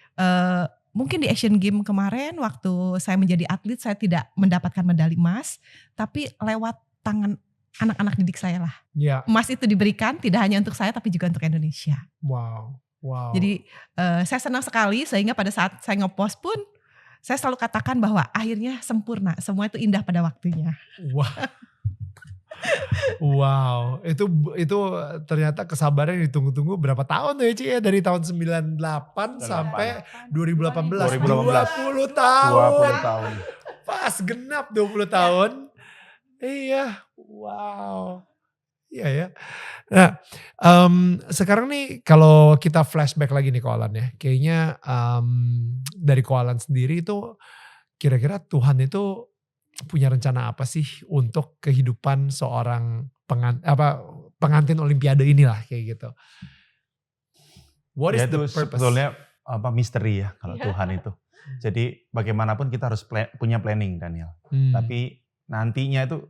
mungkin di Asian Games kemarin waktu saya menjadi atlet saya tidak mendapatkan medali emas, tapi lewat tangan anak-anak didik saya lah. Emas itu diberikan tidak hanya untuk saya tapi juga untuk Indonesia. Wow. Jadi saya senang sekali sehingga pada saat saya ngepost pun saya selalu katakan bahwa akhirnya sempurna, semua itu indah pada waktunya. Wow, itu ternyata kesabaran yang ditunggu-tunggu berapa tahun tuh ya Ci ya? Dari tahun 98 sampai 2018. 20 tahun. Pas genap 20 tahun. Iya, wow. Iya ya. Nah, sekarang nih kalau kita flashback lagi nih Ko Alan ya. Kayaknya dari Ko Alan sendiri itu kira-kira Tuhan itu punya rencana apa sih untuk kehidupan seorang pengantin Olimpiade inilah kayak gitu. What is Ya the itu purpose? sebetulnya misteri ya kalau Iya. Tuhan itu. Jadi bagaimanapun kita harus punya planning, Daniel. Tapi nantinya itu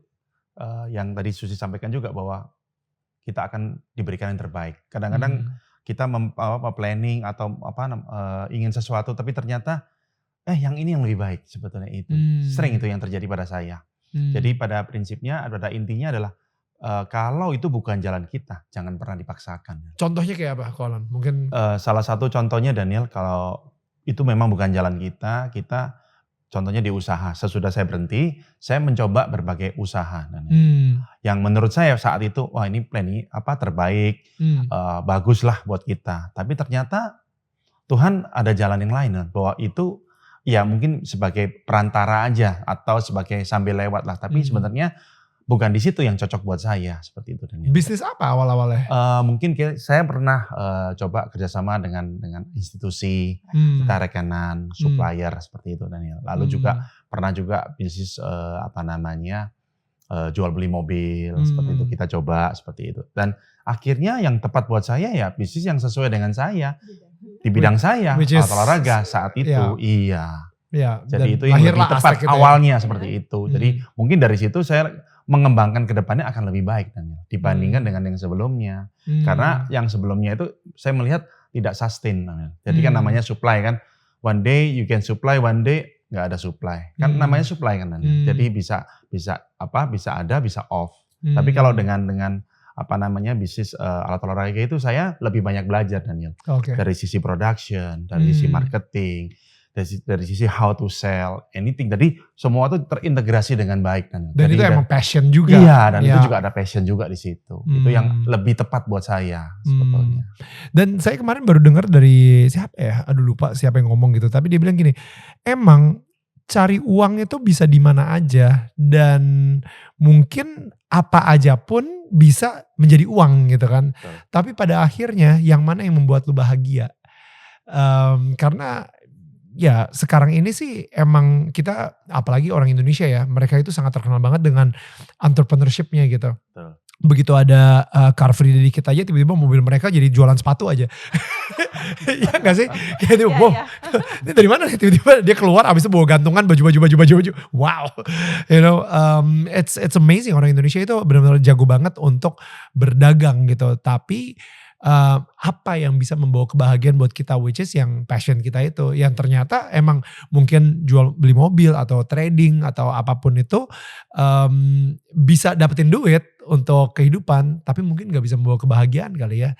yang tadi Susi sampaikan juga bahwa kita akan diberikan yang terbaik. Kadang-kadang kita planning atau ingin sesuatu tapi ternyata yang ini yang lebih baik sebetulnya itu. Sering itu yang terjadi pada saya. Jadi pada prinsipnya, pada intinya adalah kalau itu bukan jalan kita, jangan pernah dipaksakan. Contohnya kayak apa, Colin? Mungkin salah satu contohnya, Daniel, kalau itu memang bukan jalan kita contohnya di usaha. Sesudah saya berhenti, saya mencoba berbagai usaha. Yang menurut saya saat itu, wah ini plan ini terbaik, bagus lah buat kita. Tapi ternyata Tuhan ada jalan yang lain, bahwa itu ya mungkin sebagai perantara aja atau sebagai sambil lewat lah. Tapi sebenarnya bukan di situ yang cocok buat saya, seperti itu. Daniel. Bisnis apa awal-awalnya? Mungkin saya pernah coba kerjasama dengan institusi, kita rekanan, supplier seperti itu, Daniel. Lalu juga pernah juga bisnis jual beli mobil seperti itu, kita coba seperti itu. Dan akhirnya yang tepat buat saya ya bisnis yang sesuai dengan saya di bidang saya, alat olahraga saat itu. Iya. Jadi itu yang lebih tepat awalnya seperti itu. Jadi mungkin dari situ saya mengembangkan ke depannya akan lebih baik, Daniel, dibandingkan dengan yang sebelumnya. Karena yang sebelumnya itu saya melihat tidak sustain, Daniel. Jadi kan namanya supply kan. One day you can supply, one day nggak ada supply. Kan namanya supply kan, Daniel. Jadi bisa ada, bisa off. Tapi kalau dengan bisnis alat olahraga itu saya lebih banyak belajar, Daniel. Dari sisi production, dari sisi marketing, dari sisi how to sell anything. Jadi semua itu terintegrasi dengan baik, Daniel. Dan itu emang passion juga. Iya, dan itu juga ada passion juga di situ. Itu yang lebih tepat buat saya sebetulnya. Dan saya kemarin baru dengar dari siapa ya? Aduh lupa siapa yang ngomong gitu. Tapi dia bilang gini, emang cari uang itu bisa di mana aja dan mungkin apa aja pun bisa menjadi uang gitu kan. Betul. Tapi pada akhirnya yang mana yang membuat lu bahagia? Karena ya sekarang ini sih emang kita apalagi orang Indonesia ya, mereka itu sangat terkenal banget dengan entrepreneurship-nya gitu. Betul. Begitu ada Car Free Day dikit aja tiba-tiba mobil mereka jadi jualan sepatu aja. Iya gak sih? Kayak dia, wow, ini dari mana nih? Tiba-tiba dia keluar abis itu bawa gantungan baju. Wow. You know, it's amazing, orang Indonesia itu benar-benar jago banget untuk berdagang gitu. Tapi apa yang bisa membawa kebahagiaan buat kita, which is yang passion kita itu, yang ternyata emang mungkin jual beli mobil atau trading atau apapun itu bisa dapetin duit untuk kehidupan, tapi mungkin gak bisa membawa kebahagiaan kali ya.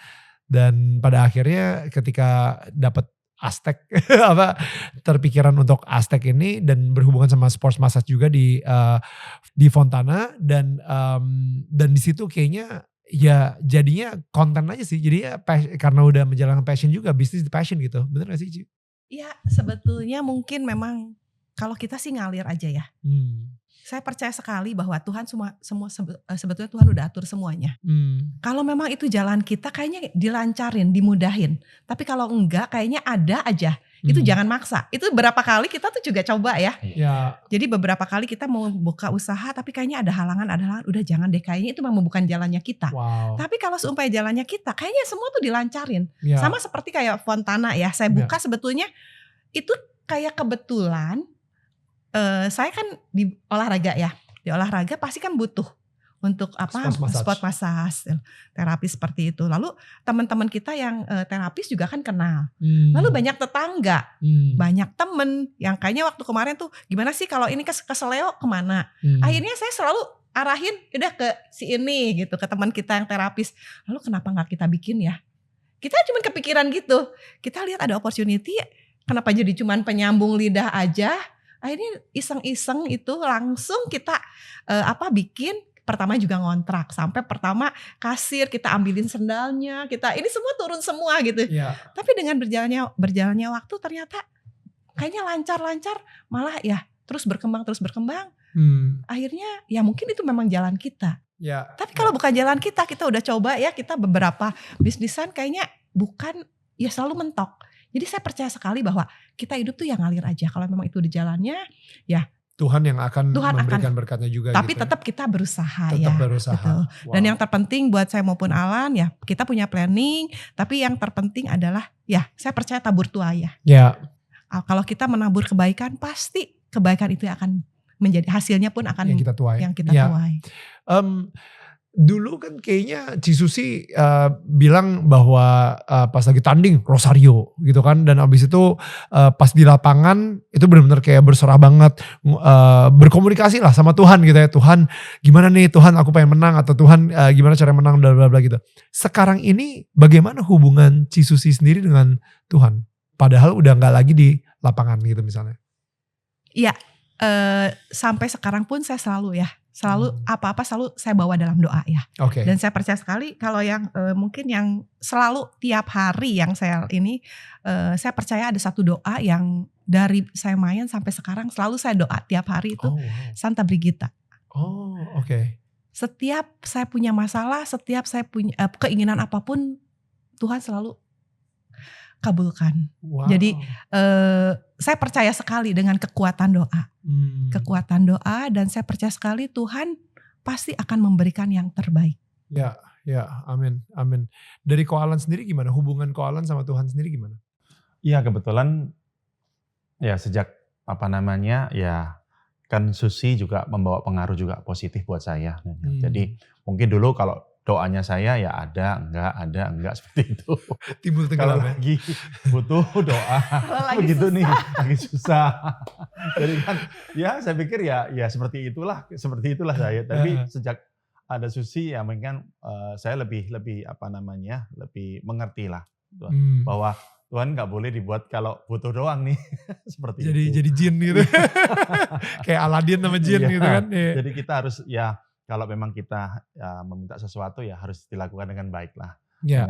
Dan pada akhirnya ketika dapat Aztec terpikiran untuk Aztec ini dan berhubungan sama sports massage juga di Fontana dan di situ kayaknya ya jadinya konten aja sih. Jadi ya karena udah menjalankan passion juga, bisnis di passion gitu. Bener gak sih, Ci? Iya, sebetulnya mungkin memang kalau kita sih ngalir aja ya. Saya percaya sekali bahwa Tuhan sebetulnya Tuhan udah atur semuanya. Kalau memang itu jalan kita kayaknya dilancarin, dimudahin. Tapi kalau enggak kayaknya ada aja. Itu jangan maksa. Itu berapa kali kita tuh juga coba ya. Jadi beberapa kali kita mau buka usaha tapi kayaknya ada halangan. Udah jangan deh, kayaknya itu memang bukan jalannya kita. Wow. Tapi kalau seumpamanya jalannya kita, kayaknya semua tuh dilancarin. Sama seperti kayak Fontana ya. Saya buka sebetulnya itu kayak kebetulan. Saya kan di olahraga ya. Di olahraga pasti kan butuh untuk sport massage, terapi seperti itu. Lalu teman-teman kita yang terapis juga kan kenal. Lalu banyak tetangga, banyak temen yang kayaknya waktu kemarin tuh gimana sih kalau ini ke Seleo kemana? Akhirnya saya selalu arahin udah ke si ini gitu, ke teman kita yang terapis. Lalu kenapa nggak kita bikin ya? Kita cuma kepikiran gitu. Kita lihat ada opportunity, kenapa jadi cuma penyambung lidah aja? Akhirnya iseng-iseng itu langsung kita bikin. Pertama juga ngontrak, sampai pertama kasir kita ambilin sendalnya, ini semua turun semua gitu. Tapi dengan berjalannya waktu ternyata kayaknya lancar-lancar, malah ya terus berkembang. Akhirnya ya mungkin itu memang jalan kita. Tapi kalau bukan jalan kita udah coba ya, kita beberapa bisnisan kayaknya bukan, ya selalu mentok. Jadi saya percaya sekali bahwa kita hidup tuh yang ngalir aja. Kalau memang itu di jalannya, ya Tuhan yang akan Tuhan memberikan berkatnya juga. Tapi gitu tetap kita berusaha tetap ya. berusaha. Betul. Wow. Dan yang terpenting buat saya maupun Alan ya, kita punya planning. Tapi yang terpenting adalah ya, saya percaya tabur tuai ya. Ya. Kalau kita menabur kebaikan, pasti kebaikan itu akan menjadi hasilnya pun akan yang kita tuai. tuai. Dulu kan kayaknya Cisusi bilang bahwa pas lagi tanding Rosario gitu kan, dan abis itu pas di lapangan itu benar-benar kayak berserah banget, berkomunikasi lah sama Tuhan gitu ya. Tuhan gimana nih, Tuhan aku pengen menang, atau Tuhan gimana cara menang, bla bla bla gitu. Sekarang ini bagaimana hubungan Cisusi sendiri dengan Tuhan? Padahal udah nggak lagi di lapangan gitu misalnya. Iya, sampai sekarang pun saya selalu apa-apa selalu saya bawa dalam doa ya. Oke. Dan saya percaya sekali kalau yang mungkin yang selalu tiap hari yang saya saya percaya ada satu doa yang dari saya main sampai sekarang selalu saya doa tiap hari itu Santa Brigida. Oh, oke. Setiap saya punya masalah, setiap saya punya keinginan apapun, Tuhan selalu kabulkan. Wow. Jadi saya percaya sekali dengan kekuatan doa. Kekuatan doa, dan saya percaya sekali Tuhan pasti akan memberikan yang terbaik. Ya, amin. Dari Ko Alan sendiri gimana? Hubungan Ko Alan sama Tuhan sendiri gimana? Iya, kebetulan ya sejak ya kan Susi juga membawa pengaruh juga positif buat saya. Jadi mungkin dulu kalau doanya saya ya ada, enggak seperti itu. Timbul Kalau tenggelam. lagi butuh doa, begitu nih, lagi susah. Jadi kan ya saya pikir ya seperti itulah saya. Tapi sejak ada Susi ya mungkin saya lebih lebih mengerti lah bahwa Tuhan nggak boleh dibuat kalau butuh doang nih. Seperti itu. Jadi jin gitu. Kayak Aladin sama jin gitu kan. Jadi kita harus kalau memang kita meminta sesuatu ya harus dilakukan dengan baik lah,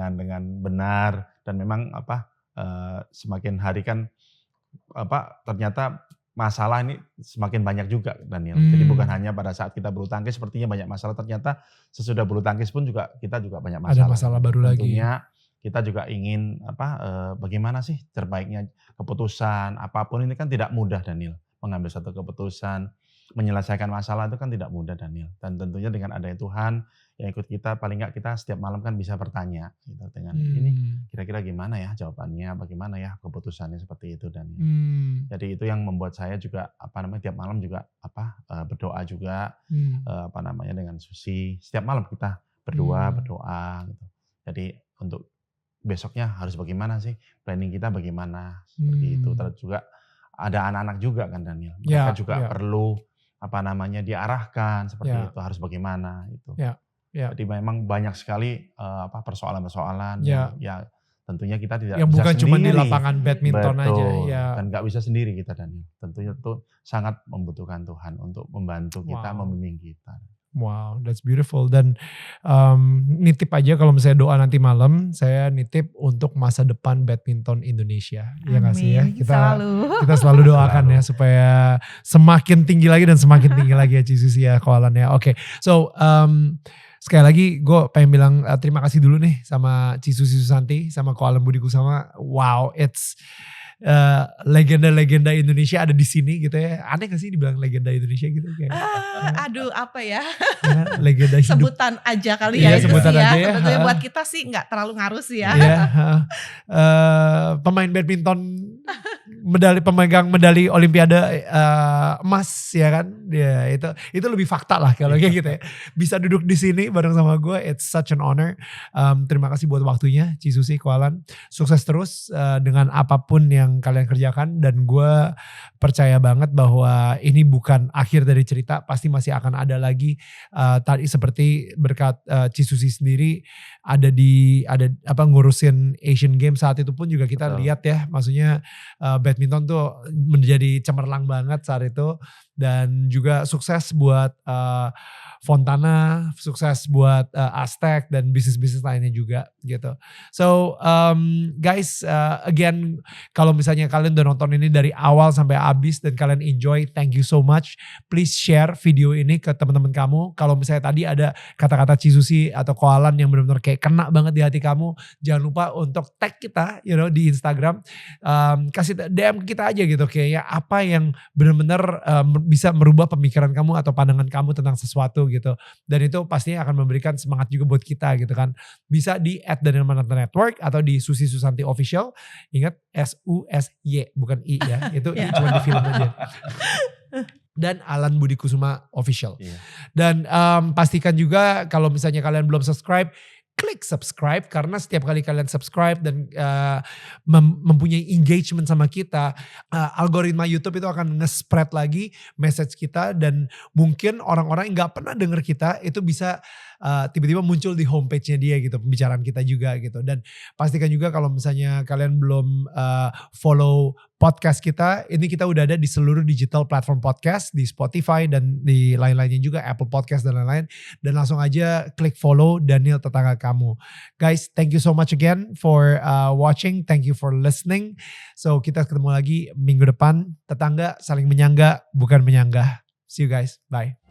dengan benar, dan memang semakin hari kan ternyata masalah ini semakin banyak juga, Daniel. Jadi bukan hanya pada saat kita bulu tangkis sepertinya banyak masalah, ternyata sesudah bulu tangkis pun kita juga banyak masalah. Ada masalah baru lagi. Tentunya kita juga ingin bagaimana sih terbaiknya keputusan apapun ini kan tidak mudah, Daniel. Mengambil satu keputusan, menyelesaikan masalah itu kan tidak mudah, Daniel. Dan tentunya dengan adanya Tuhan yang ikut kita, paling nggak kita setiap malam kan bisa bertanya gitu, dengan ini kira-kira gimana ya jawabannya, bagaimana ya keputusannya, seperti itu, Daniel. Jadi itu yang membuat saya juga tiap malam juga berdoa juga dengan Susi. Setiap malam kita berdoa gitu. Jadi untuk besoknya harus bagaimana sih, planning kita bagaimana, seperti itu. Terus juga ada anak-anak juga kan, Daniel. Mereka juga perlu diarahkan seperti itu, harus bagaimana itu. Jadi memang banyak sekali persoalan-persoalan yang tentunya kita tidak yang bisa bukan sendiri. cuma di lapangan badminton. Betul. Aja. Ya. Dan nggak bisa sendiri kita, Daniel. Tentunya itu sangat membutuhkan Tuhan untuk membantu kita, membimbing kita. Wow, that's beautiful. Dan nitip aja kalau misalnya doa nanti malam, saya nitip untuk masa depan badminton Indonesia. Iya nggak sih ya? Kita selalu doakan ya supaya semakin tinggi lagi dan semakin tinggi lagi ya Cisusi ya, Ko Alan ya. Oke, so sekali lagi gue pengen bilang terima kasih dulu nih sama Cisusi Susanti, sama Ko Alan Budi Kusama. Wow, it's legenda-legenda Indonesia ada di sini gitu ya. Aneh gak sih dibilang legenda Indonesia gitu kayak? Aduh, apa ya? Legenda hidup. Sebutan aja kali ya, itu sebutan sih ya. Aja ya. Sebetulnya buat kita sih nggak terlalu ngaruh sih ya. Pemain badminton pemegang medali Olimpiade emas ya kan? Ya itu lebih fakta lah kalau kayak gitu ya. Bisa duduk di sini bareng sama gue, it's such an honor. Terima kasih buat waktunya, Cisusi, Ko Alan. Sukses terus dengan apapun yang kalian kerjakan, dan gue percaya banget bahwa ini bukan akhir dari cerita, pasti masih akan ada lagi. Tadi seperti berkat Cisusi sendiri ada ngurusin Asian Games saat itu pun juga kita lihat ya, maksudnya badminton tuh menjadi cemerlang banget saat itu, dan juga sukses buat Fontana, sukses buat Aztec dan bisnis-bisnis lainnya juga gitu. So guys, again, kalau misalnya kalian udah nonton ini dari awal sampai habis dan kalian enjoy, thank you so much. Please share video ini ke teman-teman kamu. Kalau misalnya tadi ada kata-kata Cisusi atau Ko Alan yang benar-benar kayak kena banget di hati kamu, jangan lupa untuk tag kita, di Instagram. Kasih DM kita aja gitu, kayaknya apa yang benar-benar bisa merubah pemikiran kamu atau pandangan kamu tentang sesuatu gitu. Dan itu pastinya akan memberikan semangat juga buat kita gitu kan. Bisa di @danielmananta_network atau di Susi Susanti Official. Ingat SUSY bukan I ya. Itu I cuma di film aja. Dan Alan Budi Kusuma Official. Dan pastikan juga kalau misalnya kalian belum subscribe, klik subscribe karena setiap kali kalian subscribe dan mempunyai engagement sama kita, algoritma YouTube itu akan nge-spread lagi message kita dan mungkin orang-orang yang gak pernah denger kita itu bisa tiba-tiba muncul di homepage-nya dia gitu, pembicaraan kita juga gitu. Dan pastikan juga kalau misalnya kalian belum follow podcast kita, ini kita udah ada di seluruh digital platform podcast, di Spotify dan di lain-lainnya juga, Apple Podcast dan lain-lain. Dan langsung aja klik follow Daniel Tetangga Kamu. Guys, thank you so much again for watching, thank you for listening. So kita ketemu lagi minggu depan, tetangga saling menyangga bukan menyanggah. See you guys, bye.